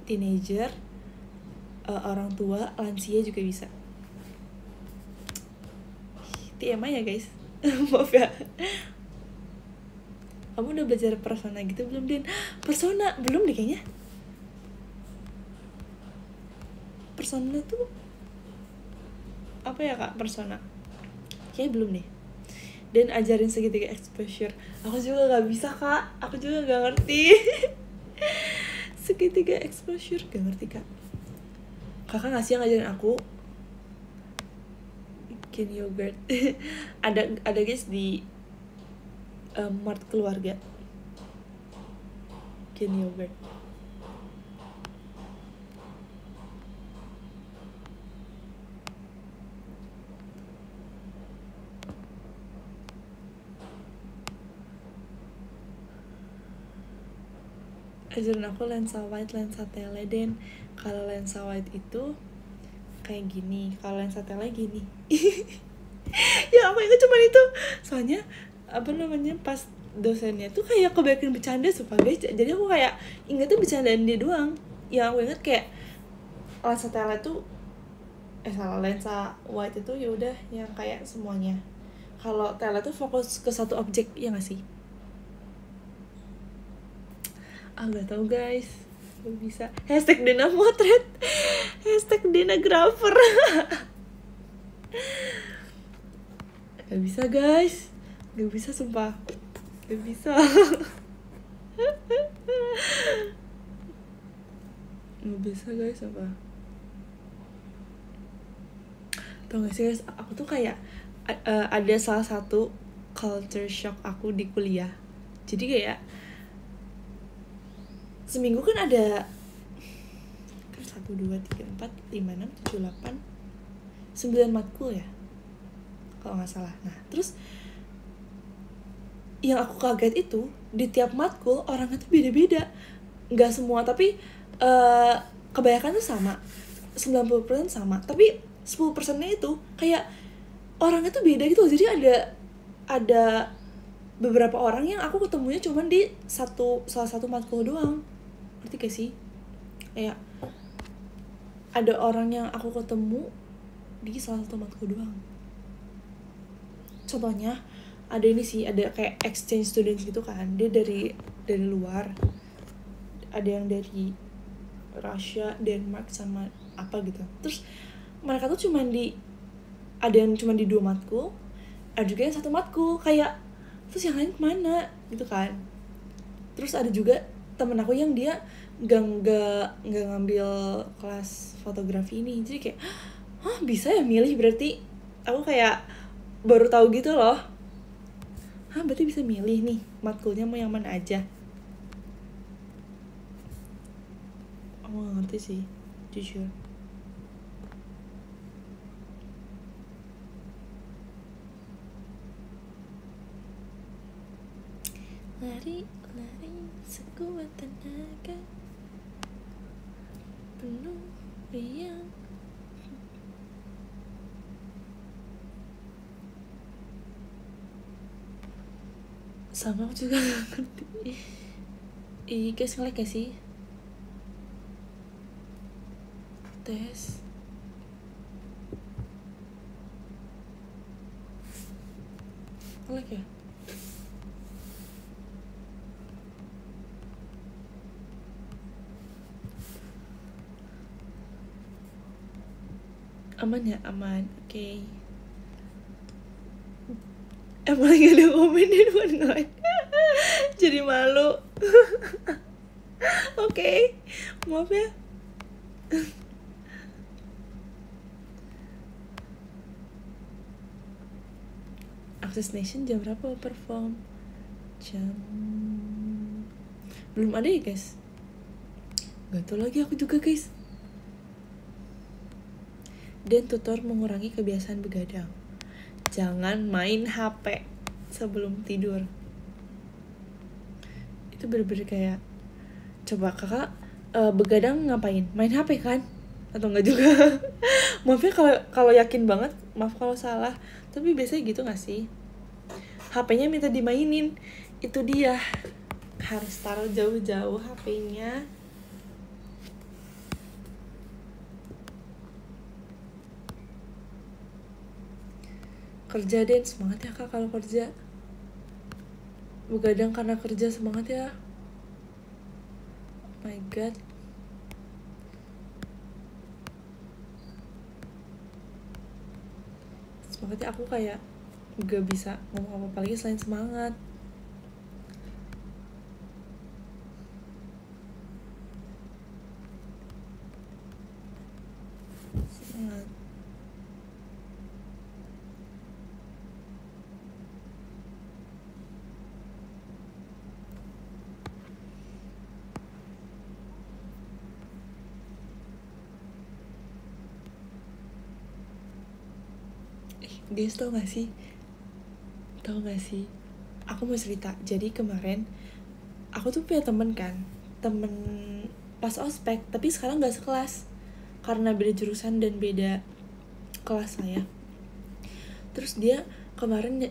teenager, orang tua, lansia juga bisa. TMI ya guys. Maaf ya. Kamu udah belajar persona gitu belum, Din? Persona belum deh kayaknya. Persona tuh apa ya kak? Persona kayaknya belum deh. Dan ajarin segitiga exposure. Aku juga gak bisa kak, aku juga gak ngerti. Segitiga exposure gak ngerti kak. Kakak ngasih yang ngajarin aku bikin yogurt. ada guys di Mart Keluarga, bikin yogurt. Ajarin aku lensa wide, lensa tele. Dan kalau lensa wide itu kayak gini, kalau lensa tele gini. Ya aku ingat cuma itu, soalnya apa namanya pas dosennya tuh kayak kebanyakan bercanda sumpah guys. Jadi aku kayak ingetnya bercandaan dia doang. Yang aku inget kayak lensa tele tuh lensa wide itu ya udah yang kayak semuanya. Kalau tele tuh fokus ke satu objek, ya nggak sih? Gak tau guys, gak bisa. Hashtag Dena Motret, hashtag Dena Grafer. Gak bisa guys, gak bisa sumpah, gak bisa. Gak bisa guys, sumpah. Tau gak sih guys, aku tuh kayak ada salah satu culture shock aku di kuliah. Jadi kayak seminggu kan ada 1, 2, 3, 4, 5, 6, 7, 8, 9 matkul ya kalau gak salah. Nah terus yang aku kaget itu di tiap matkul orangnya tuh beda-beda. Gak semua tapi kebanyakan tuh sama, 90% sama, tapi 10% nya itu kayak orangnya tuh beda gitu. Jadi ada beberapa orang yang aku ketemunya cuman di salah satu matkul doang. Ngerti gak sih? Kayak ada orang yang aku ketemu di salah satu matkul doang. Contohnya ada ini sih, ada kayak exchange students gitu kan, dia dari luar, ada yang dari Russia, Denmark sama apa gitu. Terus mereka tuh ada yang cuma di 2 matkul, ada juga yang 1 matkul, kayak terus yang lain kemana gitu kan. Terus ada juga temen aku yang dia nggak ngambil kelas fotografi ini, jadi kayak bisa ya milih, berarti aku kayak baru tahu gitu loh. Berarti bisa milih nih matkulnya mau yang mana aja. Aku nggak ngerti sih, jujur. Lari sekuat tenaga, penuh riang. Sama aku juga gak ngerti. Guys, nge-lag gak sih? Tes. Nge-lag ya? Aman ya? Aman, oke. Emang lagi ada komen di depan nge-lag. Jadi malu. Oke, maaf ya. Access Nation jam berapa perform? Belum ada ya guys? Gak tau lagi aku juga guys. Dan tutor mengurangi kebiasaan begadang. Jangan main HP sebelum tidur. Itu bener-bener kayak, coba kakak begadang ngapain? Main HP kan? Atau enggak juga? Maaf ya kalau yakin banget, maaf kalau salah. Tapi biasanya gitu gak sih? HP-nya minta dimainin. Itu dia, harus taruh jauh-jauh HP-nya. Kerja Den, semangat ya kak kalau kerja. Begadang karena kerja, semangat ya. Oh my god. Semangat ya, aku kayak gak bisa ngomong apa-apa lagi selain semangat. Semangat. Guys, tau gak sih? Aku mau cerita. Jadi kemarin aku tuh punya temen kan, temen pas ospek, tapi sekarang gak sekelas karena beda jurusan dan beda kelas lah ya. Terus dia kemarin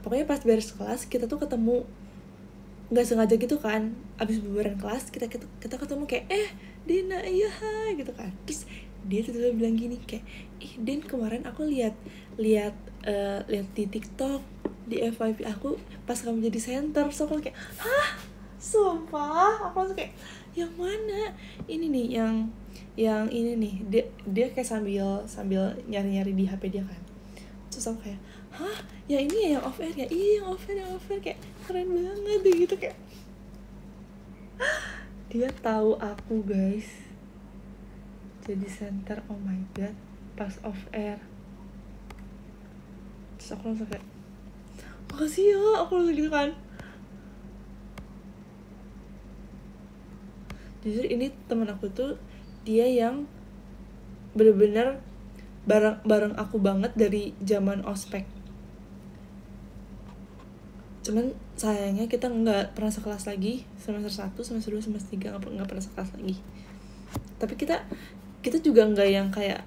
pokoknya pas beres kelas kita tuh ketemu, nggak sengaja gitu kan, abis bubaran kelas kita ketemu kayak Dina, iya hai gitu kan. Terus dia tiba-tiba bilang gini kayak, Den, kemarin aku lihat di TikTok di FYP aku pas kamu jadi center. So aku kayak, sumpah, aku langsung kayak, yang mana? Ini nih yang ini nih, dia kayak sambil nyari di HP dia kan. Terus aku kayak, yang ini ya, yang off air ya? Iya, yang off air kayak keren banget deh gitu kayak. Dia tahu aku guys jadi center, oh my god, pas off air. Terus aku langsung kayak, makasih ya, aku langsung gitu kan. Jujur ini teman aku tuh, dia yang bener-bener bareng aku banget dari zaman ospek. Cuman sayangnya kita nggak pernah sekelas lagi semester 1, semester 2, semester 3 nggak pernah sekelas lagi. Tapi kita juga nggak yang kayak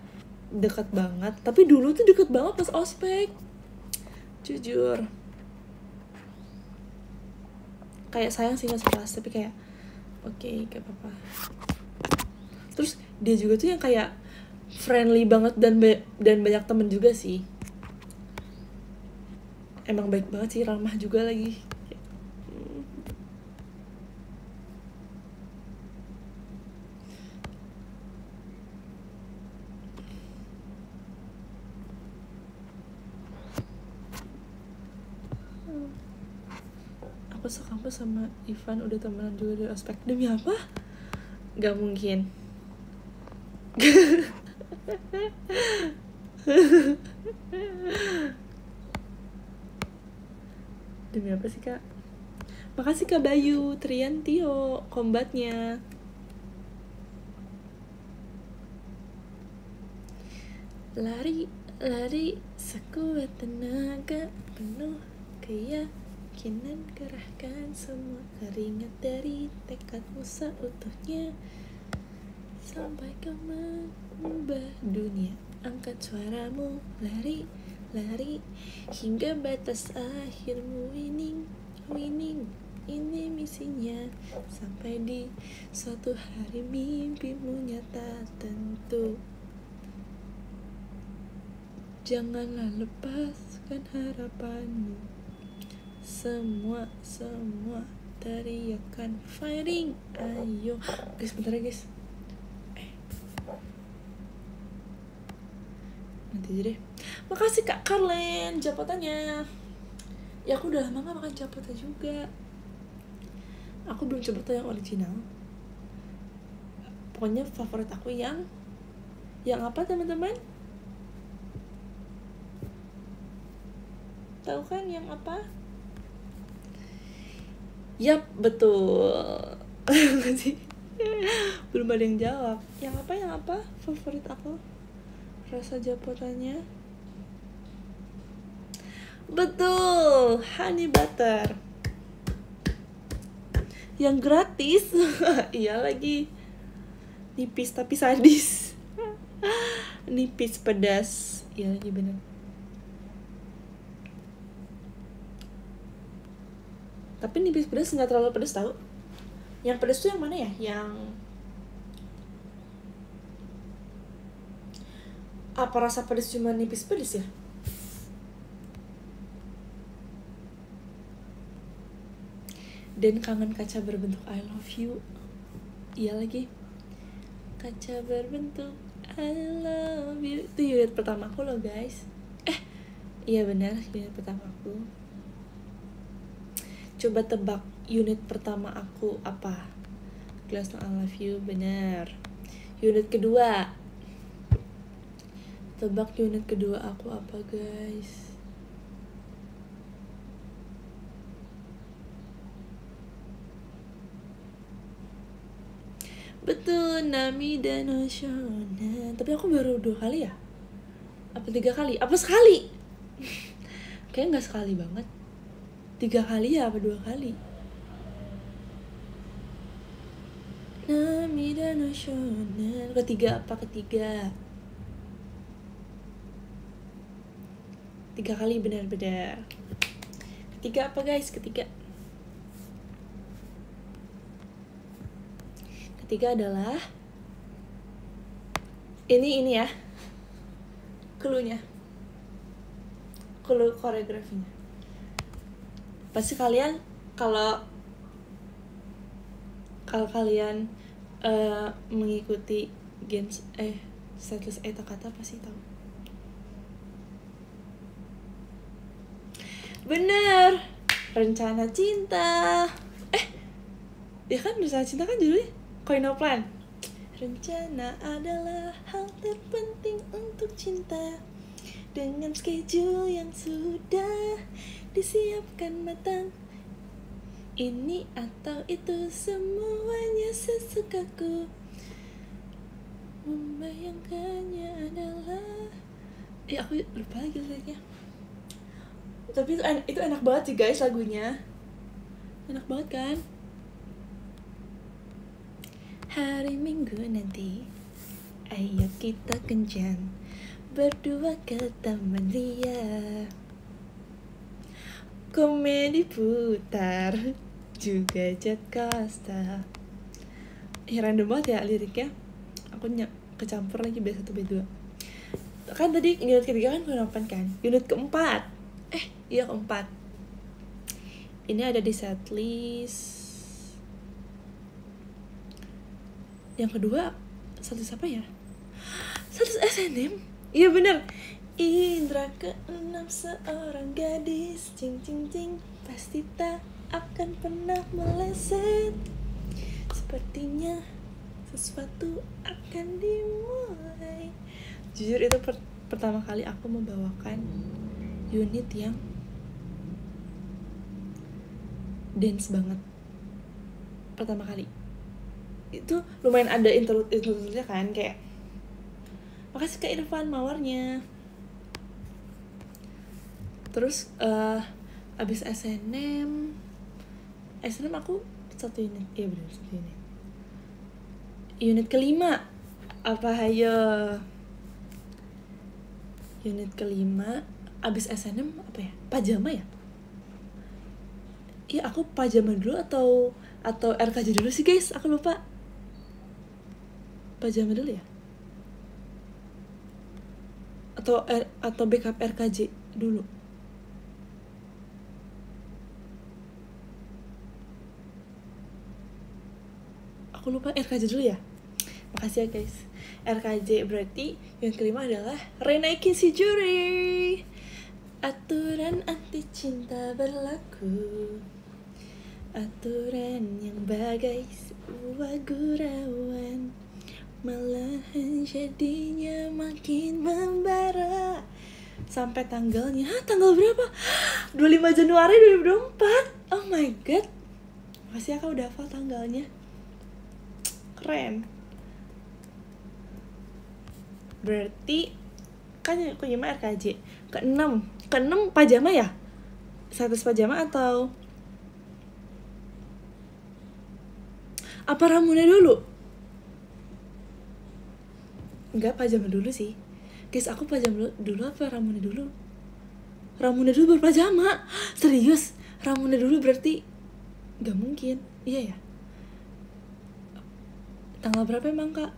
dekat banget. Tapi dulu tuh deket banget pas ospek. Jujur. Kayak sayang sih nggak sekelas, tapi kayak oke, gak apa-apa. Terus dia juga tuh yang kayak friendly banget dan banyak temen juga sih. Emang baik banget sih, ramah juga lagi. Aku sekampus sama Ivan, udah temenan juga dari ospek. Demi apa? Gak mungkin. Demi apa sih kak? Makasih Kak Bayu, Triantio, kombatnya. Lari, lari, sekuat tenaga, penuh keyakinan, kerahkan semua keringat dari tekadmu seutuhnya, sampai kau mengubah dunia. Angkat suaramu, lari, lari, hingga batas akhirmu. Winning, winning, ini misinya, sampai di suatu hari mimpimu nyata tentu. Janganlah lepaskan harapanmu. Semua teriakan fighting. Ayo guys, bentar ya guys. Nanti aja deh. Makasih Kak Karlen jabatannya. Ya aku udah lama gak makan jabatan juga. Aku belum coba tuh yang original. Pokoknya favorit aku yang apa teman-teman? Tahu kan yang apa? Yap, betul. Belum ada yang jawab. Yang apa? Favorit aku? Rasa jabatannya? Betul, honey butter. Yang gratis. Iya lagi. Nipis tapi sadis. Nipis pedas. Iya lagi bener. Tapi nipis pedas nggak terlalu pedas tau. Yang pedas tuh yang mana ya? Yang apa rasa pedas cuma nipis pedas ya? Dan kangen kaca berbentuk I love you. Iya lagi. Kaca berbentuk I love you. Itu unit pertama aku loh guys. Iya benar, unit pertama aku. Coba tebak unit pertama aku apa? Glass no I love you, benar. Unit kedua. Tebak unit kedua aku apa guys? Betul, Nami dan Oshona. Tapi aku baru 2 kali ya? Apa 3 kali? Apa sekali? Kayaknya gak sekali banget. 3 kali ya apa 2 kali? Nami dan Oshona. Ketiga apa ketiga? 3 kali benar-benar. Ketiga apa guys? Ketiga adalah ini ya. Cluenya. Clue koreografinya. Pasti kalian kalau kalian mengikuti Gens Setlist Eta Kata pasti tahu. Bener, Rencana Cinta. Ya kan Rencana Cinta kan judulnya Koino Plan. Rencana adalah hal terpenting untuk cinta, dengan schedule yang sudah disiapkan matang. Ini atau itu semuanya sesukaku, membayangkannya adalah aku lupa lagi liriknya. Tapi itu enak banget sih guys lagunya. Enak banget kan? Hari Minggu nanti, ayo kita kencan berdua ke Taman Ria. Komedi putar, juga jet coaster. Random banget ya liriknya. Aku kecampur lagi B1 B2. Kan tadi unit ketiga kan Konopan kan. Unit keempat Iya keempat. Ini ada di setlist. Yang kedua setlist apa ya? Setlist SNM. Iya bener. Indra keenam seorang gadis, cing cing cing, pasti tak akan pernah meleset. Sepertinya sesuatu akan dimulai. Jujur itu pertama kali aku membawakan unit yang dance banget. Pertama kali itu lumayan ada interlude-nya kan, kayak makasih ke Irfan Mawarnya. Terus abis SNM aku satu unit, iya benar satu unit. Unit kelima apa hayo? Unit kelima abis SNM apa ya? Pajama ya? Iya aku pajama dulu atau RKJ dulu sih guys, aku lupa. Pajama dulu ya? Atau backup RKJ dulu? Aku lupa, RKJ dulu ya? Makasih ya guys. RKJ berarti yang kelima adalah Renaiki Shijuri. Aturan anti cinta berlaku, aturan yang bagai sebuah gurauan, malahan jadinya makin membara. Sampai tanggalnya, tanggal berapa? 25 Januari 2024. Oh my god. Makasih ya kak udah hafal tanggalnya. Keren. Berarti kan yang kelima RKJ. Keenam pajama ya? Status pajama atau apa Ramune dulu? Enggak, pajama dulu sih guys. Aku pajama dulu apa Ramune dulu? Ramune dulu baru pajama. Serius? Ramune dulu berarti gak mungkin. Iya ya? Tanggal berapa emang kak?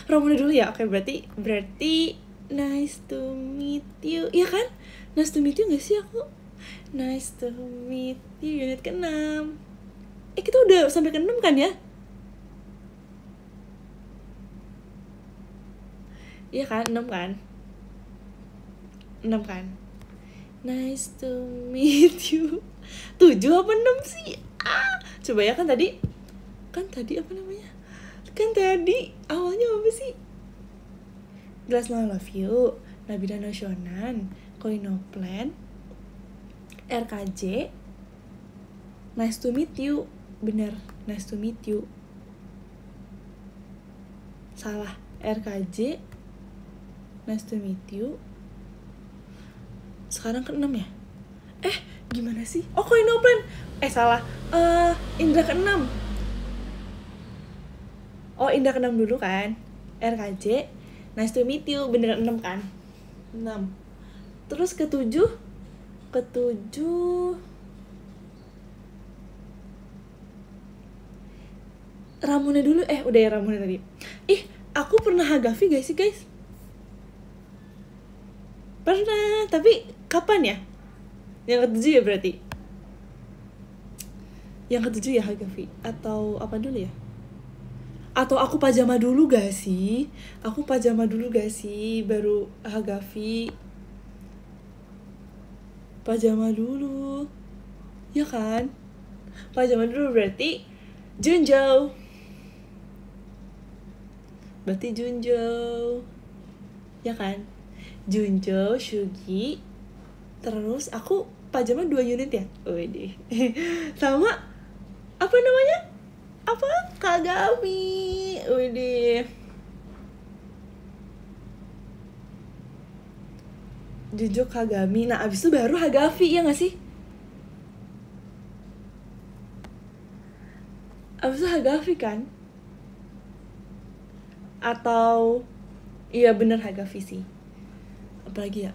Ramune dulu ya? Oke, berarti nice to meet you. Iya kan? Nice to meet you gak sih aku? Nice to meet you unit ke-6. Kita udah sampai ke-6 kan ya? Iya kan? 6 kan? 6 kan? Nice to meet you. 7 apa 6 sih? Coba ya, kan tadi apa namanya? Kan tadi awalnya apa sih? Glass No Love You, Nabila Nosyonan, Koino Plan, RKJ, Nice to meet you. Bener, nice to meet you. Salah, RKJ, Nice to meet you. Sekarang ke-6 ya? Gimana sih? Oh, Koino Plan. Salah. Indra ke-6. Oh, Indra ke-6 dulu kan? RKJ, Nice to meet you. Bener 6 kan? 6. Terus ke-7 Ramune dulu. Udah ya Ramune tadi. Aku pernah Hagafi gak sih guys? Pernah, tapi kapan ya? Yang ke-7 ya berarti? Yang ke-7 ya Hagafi? Atau apa dulu ya? Atau aku pajama dulu gak sih? Baru Hagafi. Pajama dulu, ya kan? Pajama dulu berarti Junjo. Ya kan? Junjo, Shugi. Terus aku pajama 2 unit ya? Wede. Sama apa namanya? Kagami. Wede. Junjo, Kagami. Nah, abis itu baru Hagafi, ya gak sih? Abis itu Hagafi kan? Atau iya bener Hagafi sih. Apalagi ya?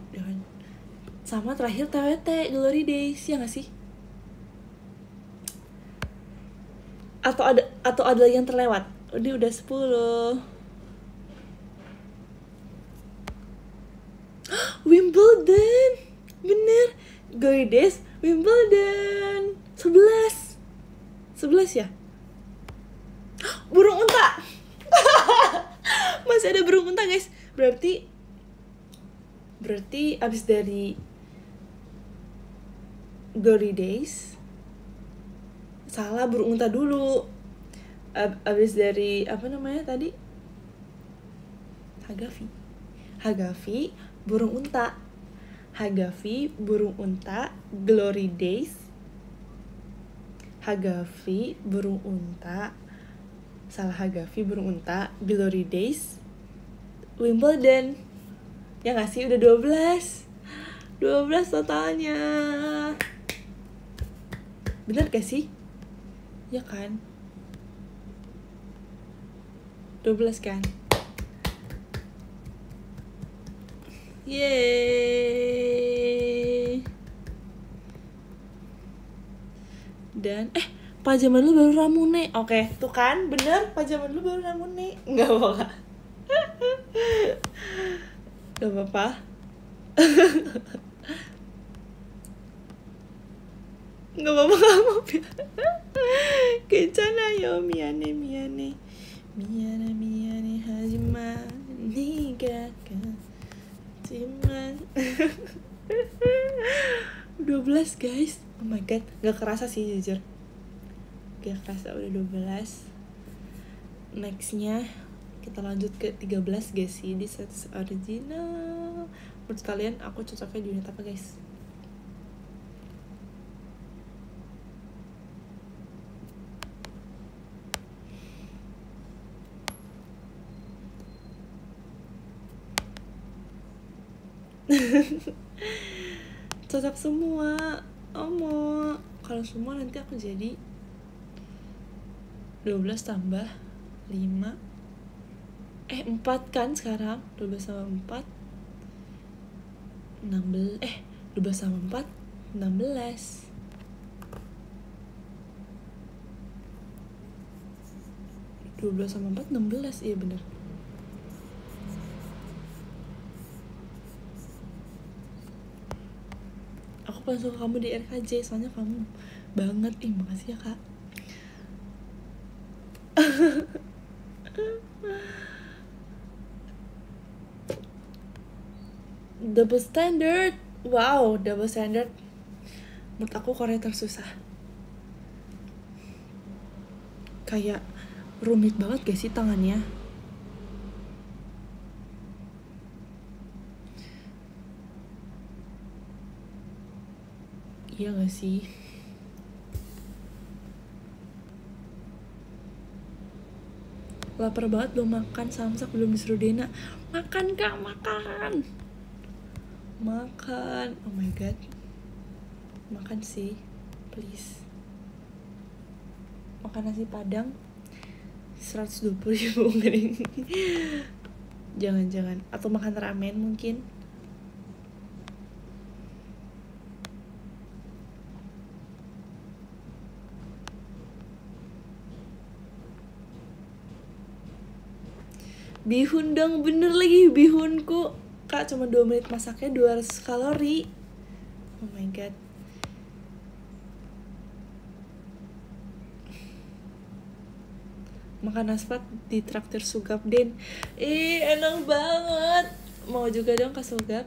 Sama terakhir TWT, Glory Days, ya gak sih? Atau ada yang terlewat? Ini udah 10. Wimbledon. Bener. Glory Days, Wimbledon. 11 ya? Burung unta. Masih ada burung unta guys. Berarti abis dari Glory Days, salah, burung unta dulu. Abis dari apa namanya tadi, Hagafi burung unta. Hagafi burung unta, Glory Days. Hagafi burung unta, salah, Hagafi burung unta, Glory Days, Wimbledon. Ya nggak sih? Udah 12 totalnya. Bener gak sih? Ya kan? 12 kan? Yeay. Dan Pak zaman lu baru Ramune. Oke, tuh kan, bener, Pak zaman lu baru Ramune. Enggak apa-apa. Gak apa-apa. Gak apa-apa, gak apa-apa. Kencana yo, miane hajima nigaka ciman. 12 guys. Oh my god, gak kerasa sih jujur. Gak kerasa udah 12. Nextnya kita lanjut ke 13 guys sih, di status original. Menurut kalian aku cocoknya di unit apa guys? Cocok semua. Kalau semua nanti aku jadi 12 tambah 5 4 kan sekarang. 12 sama 4 16. 12 sama 4 16. Sama 4 16. Iya bener. Aku paling suka kamu di RKJ, soalnya kamu banget. Makasih ya kak. Double standard. Wow, double standard. Menurut aku Korea tersusah. Kayak rumit banget gak sih tangannya? Iya gak sih? Lapar banget, belum makan. Samsak belum disuruh Dena. Makan kak, makan. Oh my god. Makan sih, please. Makan nasi padang 120.000 gering. Jangan. Atau makan ramen mungkin. Bihun dong, bener lagi bihunku. Kak, cuma 2 menit masaknya 200 kalori. Oh my god. Makan aspat di traktir Sugap Den. Enak banget. Mau juga dong ke Sugap.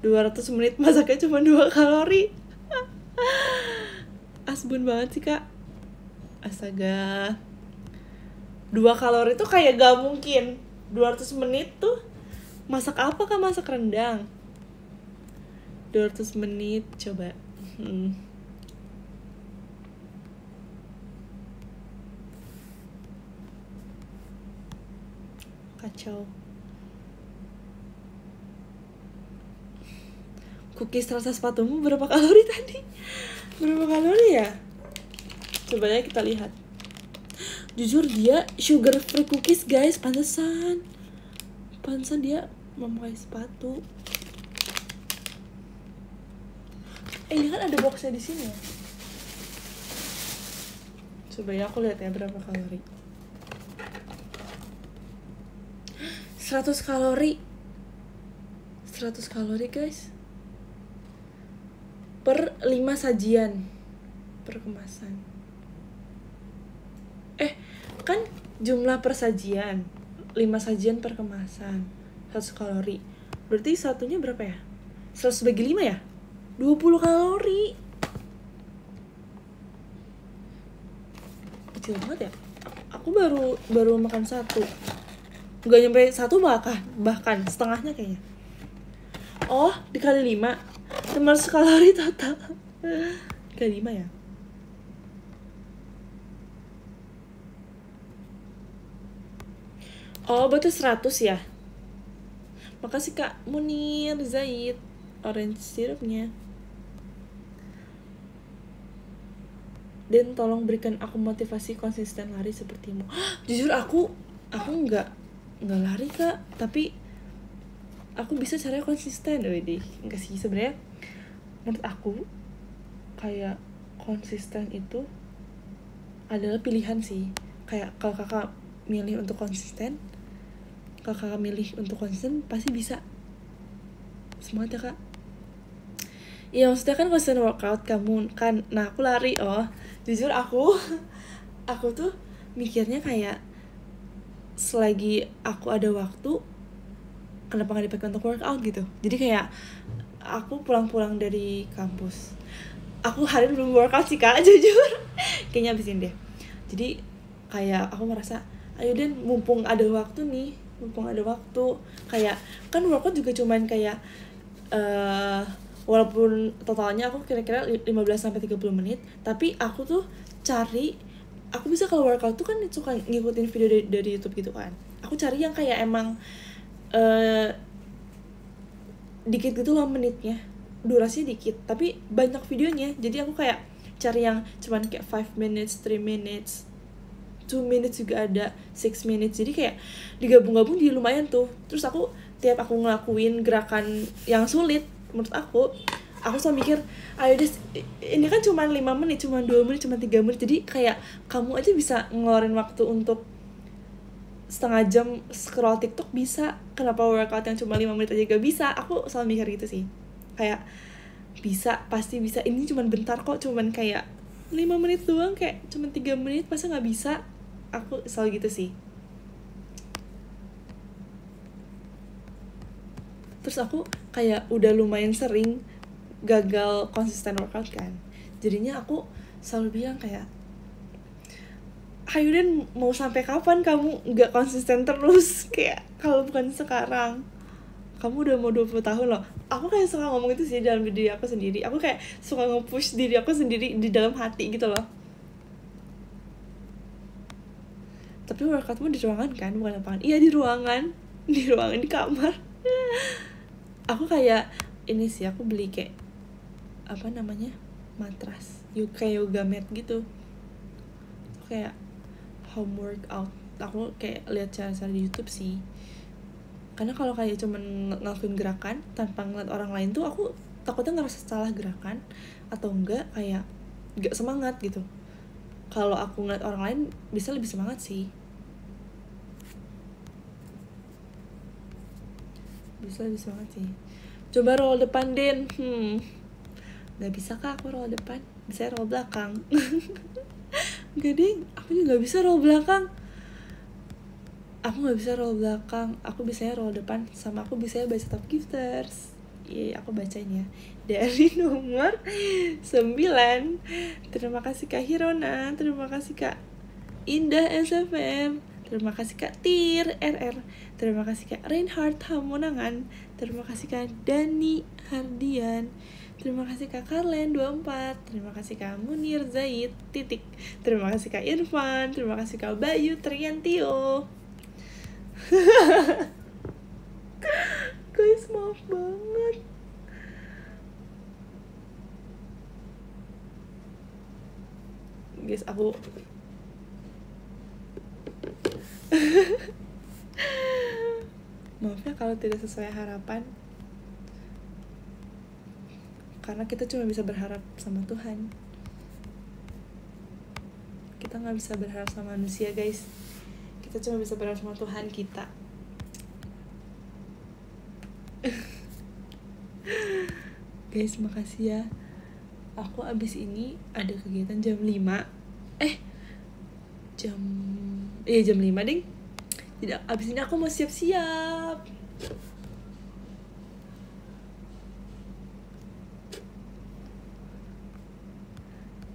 ...200 menit masaknya cuma 2 kalori. Asbun banget sih kak. Astaga. 2 kalori tuh kayak gak mungkin. 200 menit tuh masak apa kak? Masak rendang. 200 menit coba. Kacau. Cookies rasa sepatumu berapa kalori tadi? Berapa kalori ya? Coba ya kita lihat. Jujur dia sugar free cookies guys. Pantesan dia memakai sepatu. Ini kan ada boxnya di sini ya. Coba ya aku lihat ya berapa kalori. 100 kalori 100 kalori guys per 5 sajian per kemasan. Kan jumlah per sajian 5 sajian per kemasan 100 kalori. Berarti satunya berapa ya? 100 bagi 5 ya? 20 kalori. Kecil banget ya. Aku baru makan satu. Gak nyampe satu bahkan setengahnya kayaknya. Oh, dikali 5 500 kalori total. Dikali 5 ya. Oh, berarti 100 ya. Makasih Kak Munir Zaid orange sirupnya. Dan tolong berikan aku motivasi konsisten lari sepertimu. Jujur aku nggak lari Kak, tapi aku bisa caranya konsisten. Enggak sih sebenarnya. Menurut aku kayak konsisten itu adalah pilihan sih. Kayak kalau kakak milih untuk konsisten, kakak milih untuk konsisten pasti bisa. Semangat ya Kak. Iya maksudnya kan konsisten workout kamu kan. Nah aku lari. Jujur aku tuh mikirnya kayak selagi aku ada waktu, kenapa gak dipakai untuk workout gitu. Jadi kayak aku pulang dari kampus, aku hari belum workout sih Kak, jujur. Kayaknya abisin deh. Jadi kayak aku merasa ayo deh mumpung ada waktu nih, kayak kan workout juga cuman kayak walaupun totalnya aku kira-kira 15-30 menit, tapi aku tuh aku bisa kalau workout tuh kan suka ngikutin video dari YouTube gitu kan. Aku cari yang kayak emang dikit gitu loh menitnya, durasinya dikit tapi banyak videonya. Jadi aku kayak cari yang cuman kayak 5 minutes, 3 minutes, 2 minutes juga ada, 6 minutes. Jadi kayak digabung-gabung jadi lumayan tuh. Terus aku tiap aku ngelakuin gerakan yang sulit menurut aku selalu mikir ayo deh, ini kan cuma 5 menit, cuma 2 menit, cuma 3 menit. Jadi kayak kamu aja bisa ngeluarin waktu untuk setengah jam scroll TikTok bisa. Kenapa workout yang cuma 5 menit aja gak bisa? Aku selalu mikir gitu sih. Kayak bisa, pasti bisa. Ini cuma bentar kok, cuman kayak 5 menit doang, kayak cuma 3 menit, masa gak bisa? Aku selalu gitu sih. Terus aku kayak udah lumayan sering gagal konsisten workout kan. Jadinya aku selalu bilang kayak ayo Dan, mau sampai kapan kamu gak konsisten terus? Kayak kalau bukan sekarang. Kamu udah mau 20 tahun loh. Aku kayak suka ngomong itu sih dalam diri aku sendiri. Aku kayak suka nge-push diri aku sendiri di dalam hati gitu loh. Tapi workoutmu di ruangan kan, bukan lapangan? Iya di ruangan, di kamar. Aku kayak ini sih, aku beli kayak apa namanya, matras, kayak yoga mat gitu. Kayak home workout. Aku kayak lihat cara-cara di YouTube sih. Karena kalau kayak cuman ngelakuin gerakan tanpa ngeliat orang lain tuh aku takutnya ngerasa salah gerakan atau enggak kayak enggak semangat gitu. Kalau aku ngeliat orang lain bisa lebih semangat sih. Coba roll depan Den. Gak bisa Kak aku roll depan, bisa roll belakang. Gak deh, aku juga gak bisa roll belakang. Aku bisanya roll depan, sama aku bisanya baca top gifters. Aku bacain ya. Dari nomor 9. Terima kasih Kak Hirona, terima kasih Kak Indah SFM, terima kasih Kak Tir RR, terima kasih Kak Reinhardt Hamonangan, terima kasih Kak Dani Hardian, terima kasih Kak Karlen 24, terima kasih Kak Munir Zaid titik, terima kasih Kak Irfan, terima kasih Kak Bayu Triantio. Guys maaf banget. Guys aku maaf ya kalau tidak sesuai harapan, karena kita cuma bisa berharap sama Tuhan. Kita gak bisa berharap sama manusia guys. Kita cuma bisa berharap sama Tuhan kita. guys, makasih ya. Aku abis ini ada kegiatan jam 5. Jam 5 ding. Tidak, abis ini aku mau siap-siap.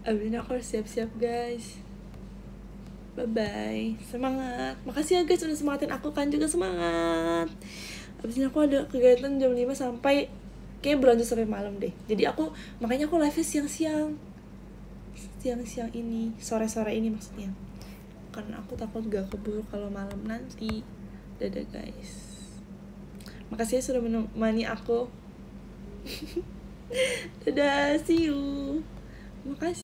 Abis ini aku harus siap-siap guys. Bye-bye. Semangat. Makasih ya guys udah semangatin aku, kan juga semangat. Abis ini aku ada kegiatan jam 5 sampai kayaknya berlanjut sampai malam deh. Jadi makanya aku live siang-siang ini, sore-sore ini maksudnya. Karena aku takut gak keburu kalau malam nanti. Dadah guys. Makasih ya sudah menemani aku. Dadah, see you. Makasih.